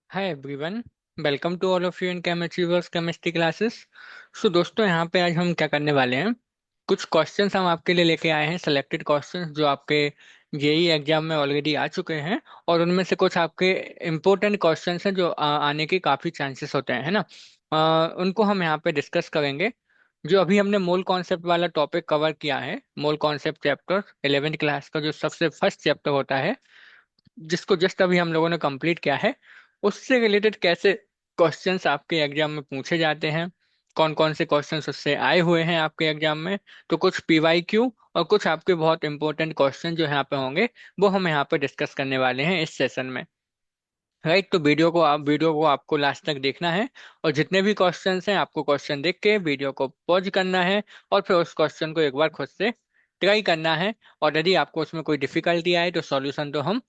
Hi everyone. Welcome to all of you in chemistry chemistry classes. So दोस्तों, यहाँ पे आज हम क्या करने वाले हैं, कुछ क्वेश्चंस हम आपके लिए लेके आए हैं, सिलेक्टेड क्वेश्चंस जो आपके जेई एग्जाम में ऑलरेडी आ चुके हैं। और उनमें से कुछ आपके इम्पोर्टेंट क्वेश्चंस हैं जो आने के काफ़ी चांसेस होते हैं, है ना। उनको हम यहाँ पे डिस्कस करेंगे। जो अभी हमने मोल कॉन्सेप्ट वाला टॉपिक कवर किया है, mole concept chapter 11th class का जो सबसे फर्स्ट चैप्टर होता है, जिसको जस्ट अभी हम लोगों ने कंप्लीट किया है, उससे रिलेटेड कैसे क्वेश्चंस आपके एग्जाम में पूछे जाते हैं, कौन कौन से क्वेश्चंस उससे आए हुए हैं आपके एग्जाम में। तो कुछ पीवाईक्यू और कुछ आपके बहुत इंपॉर्टेंट क्वेश्चन जो यहाँ पे होंगे, वो हम यहाँ पे डिस्कस करने वाले हैं इस सेशन में। राइट, तो वीडियो को आपको लास्ट तक देखना है। और जितने भी क्वेश्चंस हैं, आपको क्वेश्चन देख के वीडियो को पॉज करना है और फिर उस क्वेश्चन को एक बार खुद से ट्राई करना है। और यदि आपको उसमें कोई डिफिकल्टी आए तो सॉल्यूशन तो हम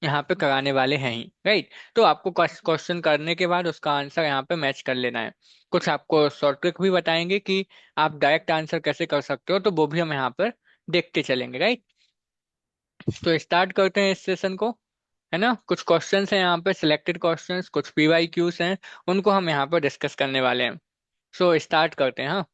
यहाँ पे कराने वाले हैं ही। राइट, तो आपको क्वेश्चन करने के बाद उसका आंसर यहाँ पे मैच कर लेना है। कुछ आपको शॉर्ट ट्रिक भी बताएंगे कि आप डायरेक्ट आंसर कैसे कर सकते हो, तो वो भी हम यहाँ पर देखते चलेंगे। राइट, तो स्टार्ट करते हैं इस सेशन को, है ना। कुछ क्वेश्चंस हैं यहाँ पे, सिलेक्टेड क्वेश्चंस, कुछ पीवाईक्यूज हैं, उनको हम यहाँ पर डिस्कस करने वाले हैं। सो स्टार्ट करते हैं, हाँ।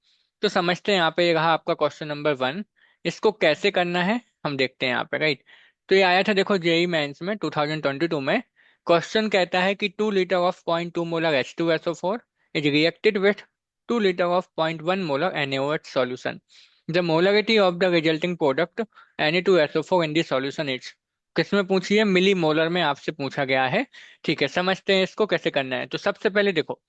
तो समझते हैं, यहाँ पे ये रहा आपका क्वेश्चन नंबर 1। इसको कैसे करना है हम देखते हैं यहाँ पे। राइट, तो ये आया था, देखो, जेई मेंस में 2022 में। क्वेश्चन कहता है कि 2 litre of 0.2 molar H2SO4 is reacted with 2 litre of 0.1 molar NaOH solution. The molarity of the resulting product Na2SO4 in the solution is। किसमें पूछी है? मिली मोलर में आपसे पूछा गया है। ठीक है, समझते हैं इसको कैसे करना है। तो सबसे पहले देखो,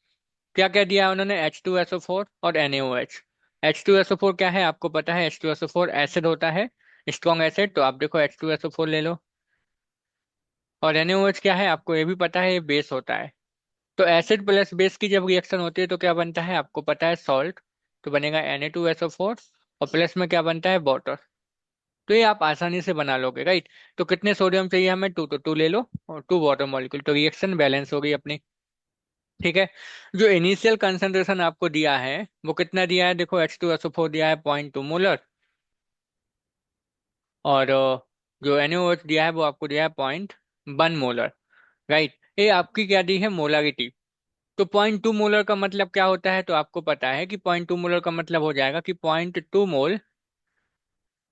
क्या क्या दिया है उन्होंने, H2SO4 और NaOH। H2SO4 क्या है आपको पता है, H2SO4 एसिड होता है, स्ट्रॉन्ग एसिड। तो आप देखो H2SO4 ले लो। और NaOH क्या है आपको ये भी पता है, ये बेस होता है। तो एसिड प्लस बेस की जब रिएक्शन होती है तो क्या बनता है आपको पता है, सॉल्ट। तो बनेगा Na2SO4, और प्लस में क्या बनता है, वाटर। तो ये आप आसानी से बना लोगे। राइट, तो कितने सोडियम चाहिए हमें, 2, तो 2 ले लो, और 2 वाटर मॉलिक्यूल, तो रिएक्शन बैलेंस हो गई अपनी। ठीक है, जो इनिशियल कंसंट्रेशन आपको दिया है वो कितना दिया है, देखो H2SO4 दिया है 0.2 मोलर, और जो NaOH दिया है वो आपको दिया है 0.1 मोलर। राइट, ये आपकी क्या दी है, मोलारिटी। तो 0.2 मोलर का मतलब क्या होता है, तो आपको पता है कि 0.2 मोलर का मतलब हो जाएगा कि 0.2 मोल,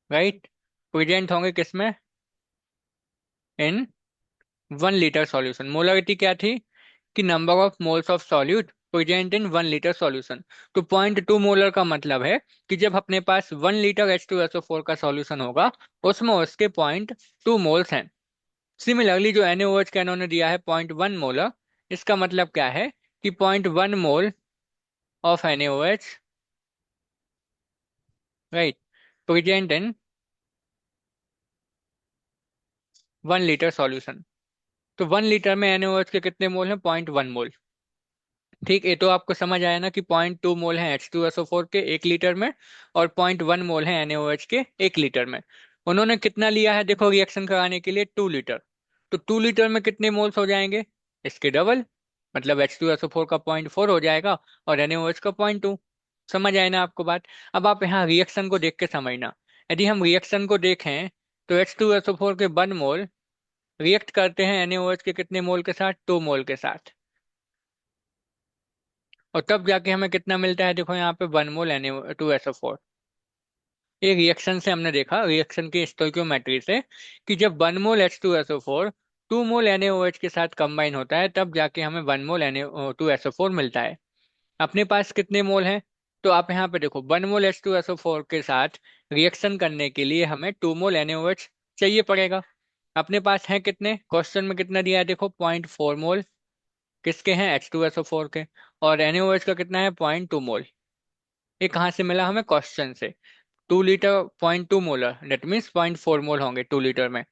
राइट, प्रेजेंट होंगे किसमें, इन 1 लीटर सॉल्यूशन। मोलरिटी क्या थी, कि number of moles of solute present in 1 litre solution. तो 0.2 मोलर का मतलब है कि जब अपने पास 1 लीटर H2SO4 का सॉल्यूशन होगा, उसमें उसके 0.2 मोल्स हैं। सिमिलरली जो NaOH का इन्होंने दिया है 0.1 मोलर, इसका मतलब क्या है कि 0.1 mole of NaOH, right, present in 1 litre solution. तो 1 लीटर में NaOH के कितने मोल हैं, 0.1 मोल। ठीक, ये तो आपको समझ आया ना कि 0.2 मोल है H2SO4 के 1 लीटर में, और 0.1 मोल है NaOH के 1 लीटर में। उन्होंने कितना लिया है देखो, रिएक्शन कराने के लिए 2 लीटर। तो 2 लीटर में कितने मोल्स हो जाएंगे, इसके डबल, मतलब H2SO4 का 0.4 हो जाएगा, और NaOH का 0.2। समझ आए ना आपको बात। अब आप यहाँ रिएक्शन को देख के समझना। यदि हम रिएक्शन को देखें, तो H2SO4 के 1 मोल रिएक्ट करते हैं NaOH के कितने मोल के साथ, 2 मोल के साथ। और तब जाके हमें कितना मिलता है, देखो यहाँ पे 1 मोल Na2SO4। ये रिएक्शन से हमने देखा, रिएक्शन की स्टोइकियोमेट्री से, कि जब 1 मोल H2SO4 2 मोल NaOH के साथ कंबाइन होता है, तब जाके हमें 1 मोल Na2SO4 मिलता है। अपने पास कितने मोल हैं, तो आप यहाँ पे देखो, 1 मोल H2SO4 के साथ रिएक्शन करने के लिए हमें 2 मोल NaOH चाहिए पड़ेगा। अपने पास है कितने, क्वेश्चन में कितना दिया है देखो, 0.4 मोल किसके हैं, H2SO4 के। और NaOH का कितना है, 0.2 मोल। ये कहाँ से मिला हमें, क्वेश्चन से। 2 लीटर 0.2 मोलर, डेट मीन्स 0.4 मोल होंगे 2 लीटर में,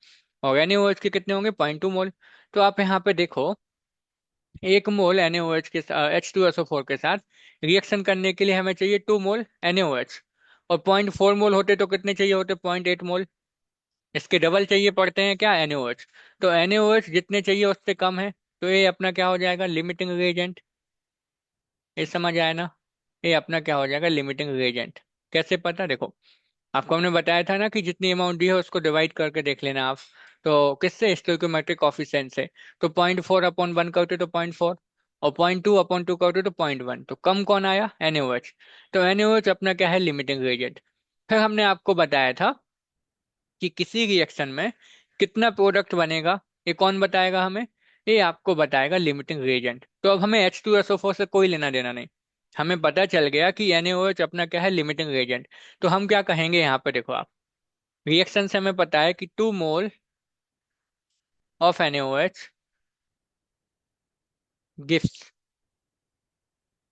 और NaOH के कितने होंगे, 0.2 मोल। तो आप यहाँ पे देखो, 1 मोल NaOH के H2SO4 के साथ रिएक्शन करने के लिए हमें चाहिए 2 मोल NaOH। और 0.4 मोल होते तो कितने चाहिए होते, 0.8 मोल। इसके डबल चाहिए पड़ते हैं क्या, NaOH। तो NaOH जितने चाहिए उससे कम है, तो ये अपना क्या हो जाएगा, लिमिटिंग रिएजेंट। ये समझ आया ना, ये अपना क्या हो जाएगा, लिमिटिंग रिएजेंट। कैसे पता, देखो, आपको हमने बताया था ना कि जितनी अमाउंट दी है उसको डिवाइड करके देख लेना आप। तो किससे, स्टोइकोमेट्रिक कोफिशिएंट से। तो 0.4/1 करते तो 0.4, और 0.2/2 करते तो 0.1, तो कम कौन आया, NaOH। तो NaOH अपना क्या है, लिमिटिंग रिएजेंट। फिर हमने आपको बताया था कि किसी रिएक्शन में कितना प्रोडक्ट बनेगा, ये कौन बताएगा हमें, ये आपको बताएगा लिमिटिंग रिएजेंट। तो अब हमें H2SO4 से कोई लेना देना नहीं, हमें पता चल गया कि NaOH अपना क्या है, लिमिटिंग रिएजेंट। तो हम क्या कहेंगे यहाँ पे, देखो आप, रिएक्शन से हमें पता है कि 2 मोल ऑफ NaOH गिव्स,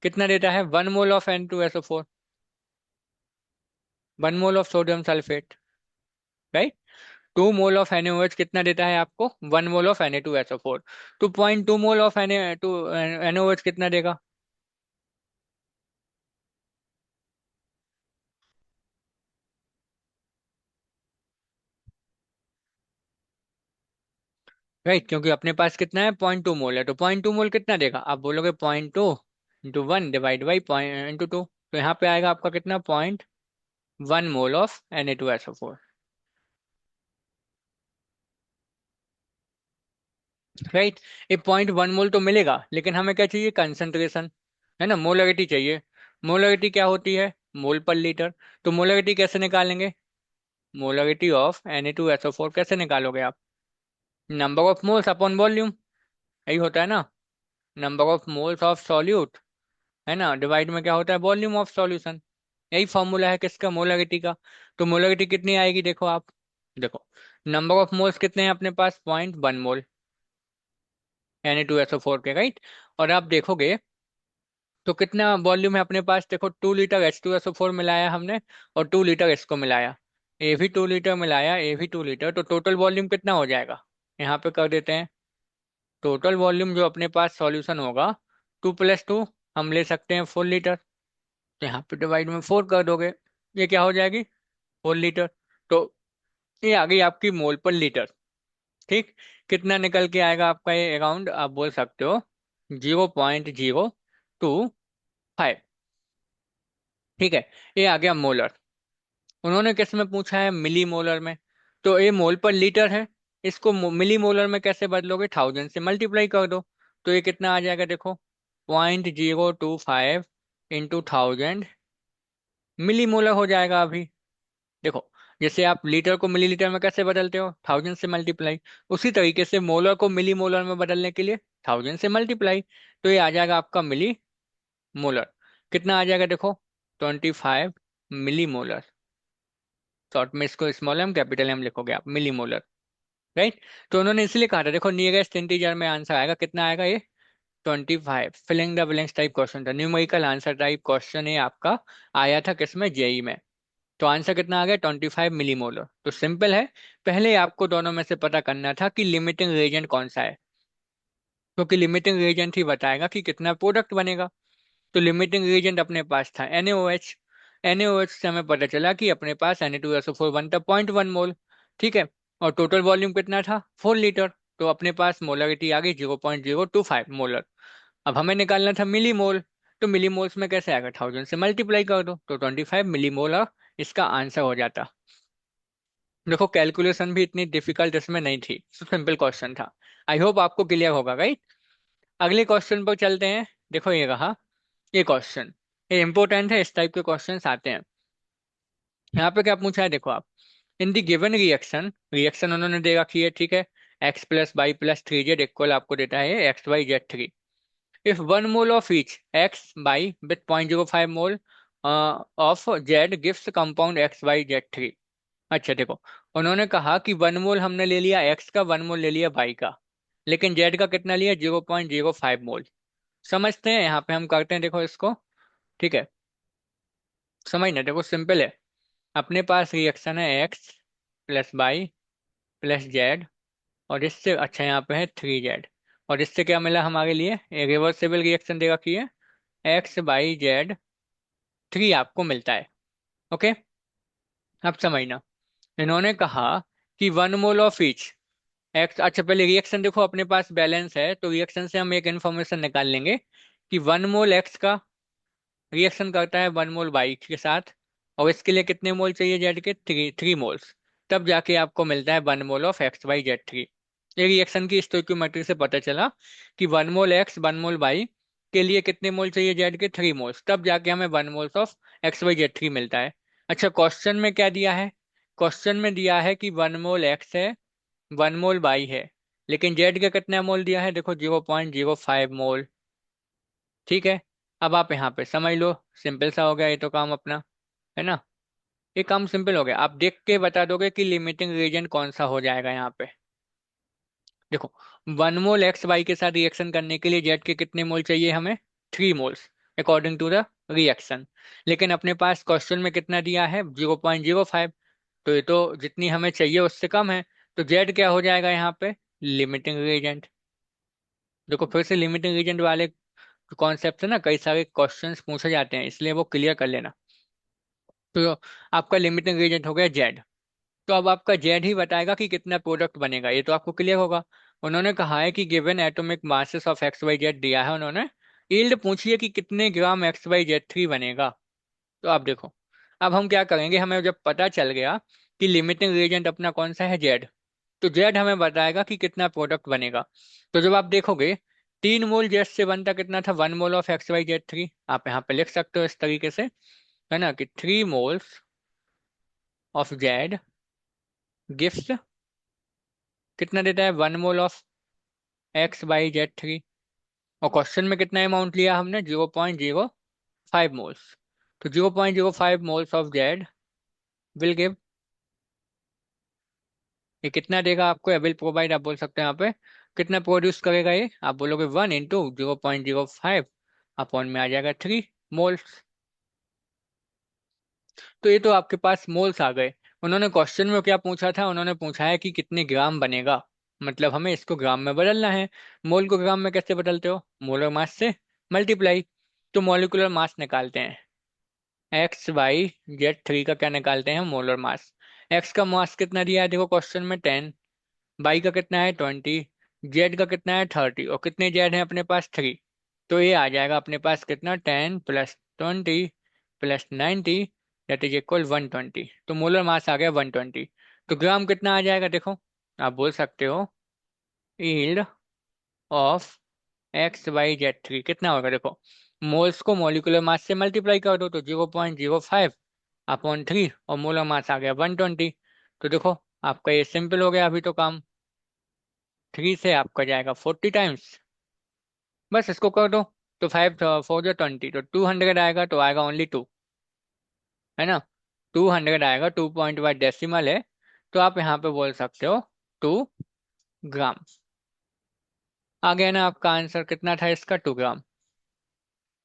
कितना देता है, 1 mole of N2SO4, 1 mole of sodium sulphate, right. 2 mole of NaOH कितना देता है आपको, 1 मोल ऑफ Na2SO4। तो 0.2 मोल ऑफ NaOH कितना देगा, राइट, क्योंकि अपने पास कितना है, 0.2 मोल है, तो 0.2 मोल कितना देगा, आप बोलोगे 0.2 × 1 / 2 तो यहाँ पे आएगा आपका कितना, 0.1 मोल ऑफ Na2SO4, राइट। ये 0.1 मोल तो मिलेगा, लेकिन हमें क्या चाहिए, कंसंट्रेशन, है ना, मोलरिटी चाहिए। मोलरिटी क्या होती है, मोल पर लीटर। तो मोलरिटी कैसे निकालेंगे, मोलरिटी ऑफ Na2SO4 कैसे निकालोगे आप, number of moles upon volume, यही होता है ना, number of moles of solute, है ना, डिवाइड में क्या होता है, वॉल्यूम ऑफ सॉल्यूशन। यही फॉर्मूला है किसका, मोलरिटी का। तो मोलरिटी कितनी आएगी, देखो आप, देखो नंबर ऑफ मोल्स कितने हैं अपने पास, 0.1 मोल Na2SO4 के, राइट। और आप देखोगे तो कितना वॉल्यूम है अपने पास, देखो 2 लीटर H2SO4 मिलाया हमने, और 2 लीटर इसको मिलाया, ए भी 2 लीटर मिलाया, ए भी 2 लीटर, तो टोटल वॉल्यूम कितना हो जाएगा, यहाँ पे कर देते हैं। टोटल वॉल्यूम जो अपने पास सॉल्यूशन होगा, 2 + 2 हम ले सकते हैं 4 लीटर, तो यहाँ पे डिवाइड में 4 कर दोगे, ये क्या हो जाएगी, 4 लीटर। तो ये आ गई आपकी मोल पर लीटर, ठीक। कितना निकल के आएगा आपका, ये अराउंड आप बोल सकते हो 0.025, ठीक है। ये आ गया मोलर। उन्होंने किस में पूछा है, मिली मोलर में। तो ये मोल पर लीटर है, इसको मिली मोलर में कैसे बदलोगे, 1000 से मल्टीप्लाई कर दो। तो ये कितना आ जाएगा, देखो 0.025 इंटू 1000 मिली मोलर हो जाएगा अभी। देखो, जैसे आप लीटर को मिलीलीटर में कैसे बदलते हो, 1000 से मल्टीप्लाई, उसी तरीके से मोलर को मिली मोलर में बदलने के लिए 1000 से मल्टीप्लाई। तो ये आ जाएगा आपका मिली मोलर। कितना आ जाएगा, देखो 25 मिली मोलर, शॉर्ट में इसको स्मॉल एम कैपिटल एम लिखोगे आप, मिली मोलर, राइट। तो उन्होंने इसलिए कहा था, देखो नियरेस्ट इंटीजर में आंसर आएगा, कितना आएगा ये, 25। Filling the blanks type question था, न्यूमेरिकल आंसर टाइप क्वेश्चन ये आपका आया था किसमें, जेई में। तो आंसर कितना आ गया, 25 मिलीमोलर। तो सिंपल है, पहले आपको दोनों में से पता करना था कि लिमिटिंग रिएजेंट कौन सा है, क्योंकि लिमिटिंग रिएजेंट ही बताएगा कि कितना प्रोडक्ट बनेगा। तो लिमिटिंग रिएजेंट अपने पास था NaOH। NaOH से हमें पता चला कि अपने पास Na2SO4 बनता 0.1 मोल, ठीक है। और टोटल वॉल्यूम कितना था, 4 लीटर। तो अपने पास मोलरिटी आ गई 0.025 मोलर। अब हमें निकालना था मिली मोल। तो मिली मोल्स में कैसे आएगा, 1000 से मल्टीप्लाई कर दो, तो 25 मिलीमोल इसका आंसर हो जाता। देखो कैलकुलेशन भी इतनी डिफिकल्ट इसमें नहीं थी, सिंपल क्वेश्चन था। आई होप आपको क्लियर होगा, राइट। अगले क्वेश्चन पर चलते हैं। देखो ये रहा, ये क्वेश्चन, ये इंपॉर्टेंट है, इस टाइप के क्वेश्चन आते हैं। यहाँ पे क्या पूछा है, देखो आप, इन दी गिवन रिएक्शन, रिएक्शन उन्होंने दे रखी है, ठीक है। X + Y + 3Z इक्वल आपको देता है XYZ3। If 1 mole of each X by with 0.05 mole of Z gives compound XYZ3। अच्छा देखो, उन्होंने कहा कि 1 मोल हमने ले लिया एक्स का, 1 मोल ले लिया वाई का, लेकिन जेड का कितना लिया, 0.05 मोल। समझते हैं, यहाँ पे हम करते हैं, देखो इसको, ठीक है। समझना, देखो सिंपल है, अपने पास रिएक्शन है X + Y + Z, और इससे अच्छा यहाँ पे है 3Z, और इससे क्या मिला हमारे लिए, रिवर्सिबल रिएक्शन दे रखी है, X/Z3 आपको मिलता है, ओके। अब समझना, इन्होंने कहा कि 1 मोल ऑफ ईच एक्स, अच्छा पहले रिएक्शन देखो, अपने पास बैलेंस है, तो रिएक्शन से हम एक इन्फॉर्मेशन निकाल लेंगे कि 1 मोल एक्स का रिएक्शन करता है 1 मोल वाई के साथ, और इसके लिए कितने मोल चाहिए जेड के, 3 मोल्स। तब जाके आपको मिलता है 1 मोल ऑफ XYZ3। ये रिएक्शन की स्टोइक्योमेट्री से पता चला कि 1 मोल X 1 मोल Y के लिए कितने मोल चाहिए जेड के, 3 मोल्स, तब जाके हमें 1 मोल्स ऑफ XYZ3 मिलता है। अच्छा, क्वेश्चन में क्या दिया है? क्वेश्चन में दिया है कि 1 मोल X है, 1 मोल Y है, लेकिन जेड का कितना मोल दिया है? देखो 0.05 मोल। ठीक है, अब आप यहाँ पे समझ लो, सिंपल सा हो गया ये तो काम अपना, है ना। ये काम सिंपल हो गया, आप देख के बता दोगे कि लिमिटिंग रीजन कौन सा हो जाएगा यहाँ पे। देखो, 1 मोल XY के साथ रिएक्शन करने के लिए जेड के कितने मोल चाहिए हमें? 3 moles, according to the reaction. लेकिन अपने पास क्वेश्चन में कितना दिया है? 0.05। तो ये तो जितनी हमें चाहिए उससे कम है, तो जेड क्या हो जाएगा यहाँ पे? Limiting reagent. देखो फिर से लिमिटिंग रीजेंट वाले कॉन्सेप्ट से ना कई सारे क्वेश्चंस पूछे जाते हैं, इसलिए वो क्लियर कर लेना। तो आपका लिमिटिंग रीजेंट हो गया जेड। तो अब आपका जेड ही बताएगा कि कितना प्रोडक्ट बनेगा, ये तो आपको क्लियर होगा। उन्होंने कहा है कि given atomic masses of XYZ दिया है उन्होंने, यील्ड पूछिए कि कितने ग्राम XYZ3 बनेगा। तो आप देखो, अब हम क्या करेंगे, हमें जब पता चल गया कि लिमिटिंग रिएजेंट अपना कौन सा है जेड, तो जेड हमें बताएगा कि कितना प्रोडक्ट बनेगा। तो जब आप देखोगे 3 मोल जेड से बनता कितना था? 1 मोल ऑफ XYZ3। आप यहाँ पे लिख सकते हो इस तरीके से, है ना, कि 3 मोल्स ऑफ जेड गिव्स कितना देता है? 1 मोल ऑफ XYZ3। और क्वेश्चन में कितना अमाउंट लिया हमने? 0.05 मोल्स। तो 0.05 moles of Z will give, ये कितना देगा आपको? विल प्रोवाइड आप बोल सकते हैं यहाँ पे। कितना प्रोड्यूस करेगा ये? आप बोलोगे 1 × 0.05, अपॉन में आ जाएगा 3 मोल्स। तो ये तो आपके पास मोल्स आ गए। उन्होंने क्वेश्चन में क्या पूछा था? उन्होंने पूछा है कि कितने ग्राम बनेगा, मतलब हमें इसको ग्राम में बदलना है। मोल को ग्राम में कैसे बदलते हो? मोलर मास से मल्टीप्लाई। तो मॉलिक्यूलर मास निकालते हैं, XYZ3 का क्या निकालते हैं? Molar mass. एक्स का मास कितना दिया है देखो क्वेश्चन में? 10। बाई का कितना है? 20। जेड का कितना है? 30। और कितने जेड है अपने पास? 3। तो ये आ जाएगा अपने पास कितना? 10 + 20 + 90 दैट इज इक्वल 120। तो मोलर मास आ गया 120। तो ग्राम कितना आ जाएगा देखो? आप बोल सकते हो यील्ड ऑफ XYZ3 कितना होगा? देखो, मोल्स को मॉलिक्यूलर मास से मल्टीप्लाई कर दो, तो 0.05/3, और मोलर मास आ गया 120। तो देखो, आपका ये सिंपल हो गया अभी तो काम। 3 से आपका जाएगा 40 टाइम्स, बस इसको कर दो। तो 5 4 20, तो 200 आएगा, तो आएगा ओनली 2, है ना। 200 आएगा, 2 पॉइंट बाद डेसिमल है, तो आप यहाँ पे बोल सकते हो 2 ग्राम। आ गया ना आपका आंसर? कितना था इसका? 2 ग्राम।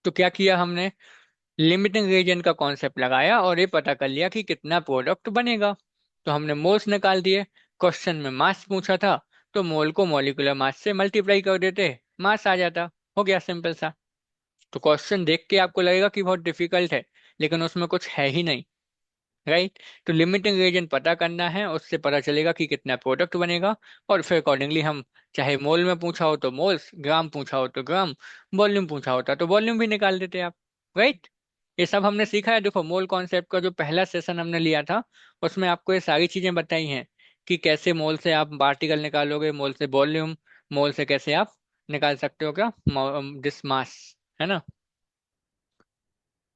तो क्या किया हमने? लिमिटिंग रीजन का कॉन्सेप्ट लगाया और ये पता कर लिया कि कितना प्रोडक्ट बनेगा। तो हमने मोल्स निकाल दिए। क्वेश्चन में मास पूछा था, तो मोल को मॉलिक्यूलर मास से मल्टीप्लाई कर देते, मास आ जाता। हो गया सिंपल सा। तो क्वेश्चन देख के आपको लगेगा कि बहुत डिफिकल्ट है, लेकिन उसमें कुछ है ही नहीं, राइट। तो लिमिटिंग रीजन पता करना है, उससे पता चलेगा कि कितना प्रोडक्ट बनेगा, और फिर अकॉर्डिंगली हम, चाहे मोल में पूछा हो तो मोल्स, ग्राम पूछा हो तो ग्राम, वॉल्यूम पूछा होता तो वॉल्यूम भी निकाल देते आप, राइट। ये सब हमने सीखा है। देखो, मोल कॉन्सेप्ट का जो पहला सेशन हमने लिया था, उसमें आपको ये सारी चीजें बताई हैं कि कैसे मोल से आप पार्टिकल निकालोगे, मोल से वॉल्यूम, मोल से कैसे आप निकाल सकते हो क्या, दिस मास, है ना।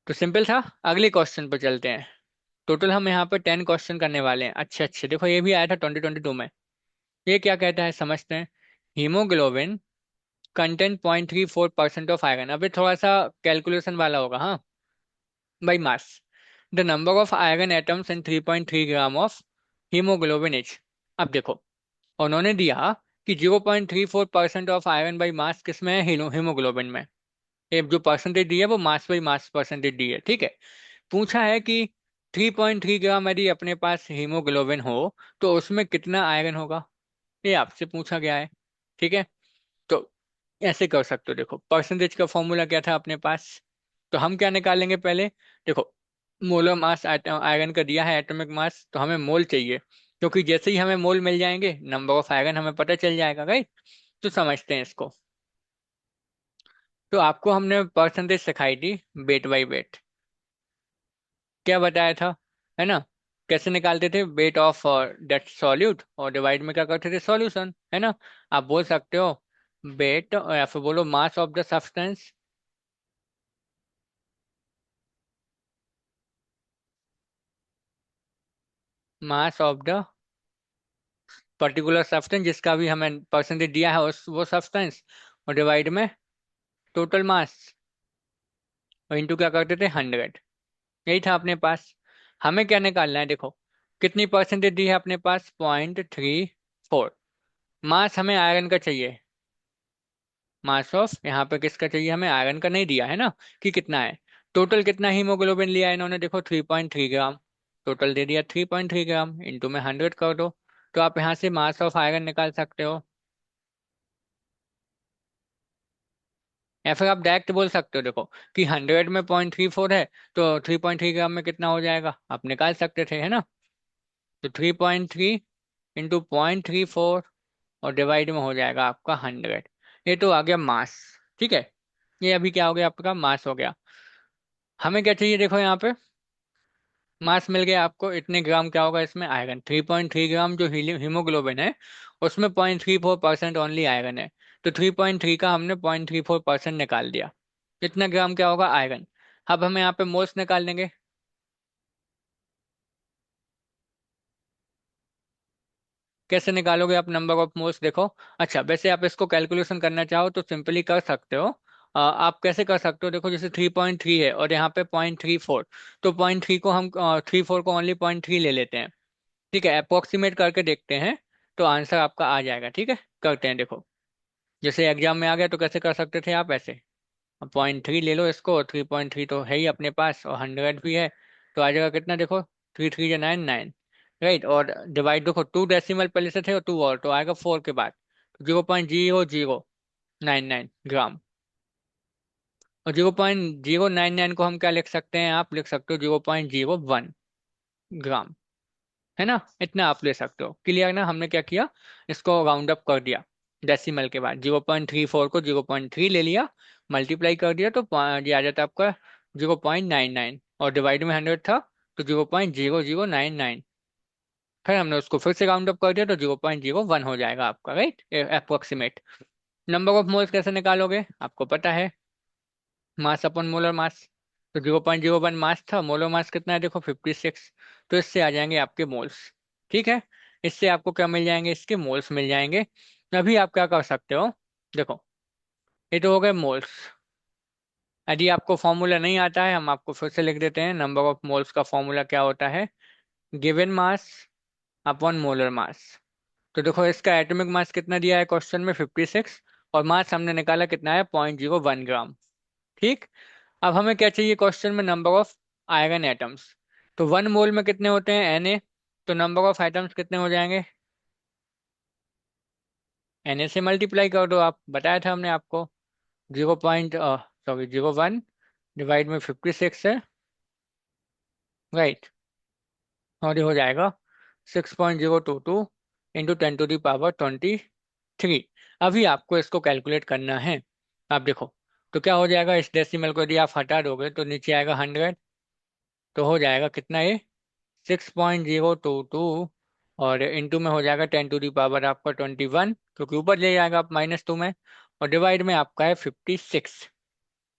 तो सिंपल था। अगले क्वेश्चन पर चलते हैं। टोटल हम यहाँ पे 10 क्वेश्चन करने वाले हैं। अच्छे अच्छे, देखो ये भी आया था 2022 में। ये क्या कहता है समझते हैं। Haemoglobin content 0.34% of iron. अभी थोड़ा सा कैलकुलेशन वाला होगा, हाँ। By mass, the number of iron atoms in 3.3 gram of haemoglobin is. अब देखो, उन्होंने दिया कि 0.34% ऑफ आयरन बाई मास किसमें है? हीमोग्लोबिन में। ये जो परसेंटेज दी है वो मास बाई मास परसेंटेज दी है, ठीक है। पूछा है कि 3.3 ग्राम यदि अपने पास हीमोग्लोबिन हो, तो उसमें कितना आयरन होगा, ये आपसे पूछा गया है, ठीक है। तो ऐसे कर सकते हो। देखो, परसेंटेज का फॉर्मूला क्या था अपने पास, तो हम क्या निकालेंगे पहले। देखो, मोलर मास आयरन का दिया है एटॉमिक मास, तो हमें मोल चाहिए, क्योंकि जैसे ही हमें मोल मिल जाएंगे नंबर ऑफ आयरन हमें पता चल जाएगा, राइट। तो समझते हैं इसको। तो आपको हमने परसेंटेज सिखाई थी वेट बाई वेट, क्या बताया था, है ना। कैसे निकालते थे? वेट ऑफ दैट सॉल्यूट और डिवाइड में क्या करते थे? सॉल्यूशन, है ना। आप बोल सकते हो वेट या फिर बोलो mass of the substance, mass of the particular substance जिसका भी हमें परसेंटेज दिया है उस वो सब्सटेंस, और डिवाइड में टोटल मास, और इंटू क्या करते थे? 100। यही था अपने पास। हमें क्या निकालना है? देखो कितनी परसेंटेज दी है अपने पास? 0.34। मास हमें आयरन का चाहिए, मास ऑफ यहाँ पे किसका चाहिए? हमें आयरन का नहीं दिया है ना कि कितना है। टोटल कितना हीमोग्लोबिन लिया है इन्होंने? देखो 3.3 ग्राम। टोटल दे दिया 3.3 ग्राम, इंटू में 100 कर दो, तो आप यहाँ से मास ऑफ आयरन निकाल सकते हो। या फिर आप डायरेक्ट बोल सकते हो, देखो कि 100 में 0.34 है, तो 3.3 ग्राम में कितना हो जाएगा आप निकाल सकते थे, है ना। तो 3.3 इंटू 0.34 और डिवाइड में हो जाएगा आपका 100। ये तो आ गया मास। ठीक है, ये अभी क्या हो गया? आपका मास हो गया। हमें क्या चाहिए? देखो यहाँ पे मास मिल गया आपको, इतने ग्राम क्या होगा इसमें? आयरन। 3.3 ग्राम जो हीमोग्लोबिन है उसमें 0.34% ओनली आयरन है, तो 3.3 का हमने 0.34% निकाल दिया। कितना ग्राम क्या होगा? आयरन। अब हमें यहाँ पे मोल्स निकाल लेंगे। कैसे निकालोगे आप नंबर ऑफ मोल्स? देखो, अच्छा वैसे आप इसको कैलकुलेशन करना चाहो तो सिंपली कर सकते हो। आप कैसे कर सकते हो? देखो जैसे 3.3 है और यहाँ पे 0.34, तो 0.3 को हम 3.4 को ओनली 0.3 ले लेते हैं। ठीक है, अप्रोक्सीमेट करके देखते हैं तो आंसर आपका आ जाएगा। ठीक है, करते हैं। देखो जैसे एग्जाम में आ गया तो कैसे कर सकते थे आप? ऐसे 0.3 ले लो इसको, 3.3 तो है ही अपने पास और 100 भी है, तो आ जाएगा कितना? देखो 3 3 9 9, राइट। और डिवाइड, देखो 2 डेसिमल पहले से थे और 2 और, तो आएगा 4 के बाद, 0.0099 ग्राम। और 0.099 को हम क्या लिख सकते हैं? आप लिख सकते हो 0.01 ग्राम, है ना। इतना आप ले सकते हो। क्लियर ना? हमने क्या किया? इसको राउंड अप कर दिया डेसिमल के बाद, 0.34 को 0.3 ले लिया, मल्टीप्लाई कर दिया, तो ये आ जाता है आपका 0.99, और डिवाइड में 100 था तो 0.0099। फिर हमने उसको फिर से राउंड अप कर दिया तो 0.01 हो जाएगा आपका, right, approximate. Number of moles कैसे निकालोगे? आपको पता है, मास अपन मोलर मास। तो 0.01 मास था, मोलर मास कितना है? देखो 56, तो इससे आ जाएंगे आपके मोल्स। ठीक है, इससे आपको क्या मिल जाएंगे? इसके मोल्स मिल जाएंगे। अभी आप क्या कर सकते हो? देखो ये तो हो गए मोल्स। यदि आपको फॉर्मूला नहीं आता है, हम आपको फिर से लिख देते हैं। नंबर ऑफ मोल्स का फॉर्मूला क्या होता है? Given mass upon molar mass. तो देखो इसका एटॉमिक मास कितना दिया है क्वेश्चन में? 56, और मास हमने निकाला कितना है? 0.01 ग्राम। ठीक। अब हमें क्या चाहिए क्वेश्चन में? Number of iron atoms. तो 1 मोल में कितने होते हैं? Na। तो नंबर ऑफ एटम्स कितने हो जाएंगे? Na से मल्टीप्लाई कर दो, आप बताया था हमने आपको। 0.01 डिवाइड में 56 है, राइट। और ये हो जाएगा 6.022 इंटू 10 to the power 23। अभी आपको इसको कैलकुलेट करना है। आप देखो तो क्या हो जाएगा? इस डेसिमल को यदि आप हटा दोगे तो नीचे आएगा 100, तो हो जाएगा कितना ये? 6.022, और इंटू में हो जाएगा 10 to the power आपका 21, क्योंकि ऊपर ले जाएगा आप -2 में, और डिवाइड में आपका है 56।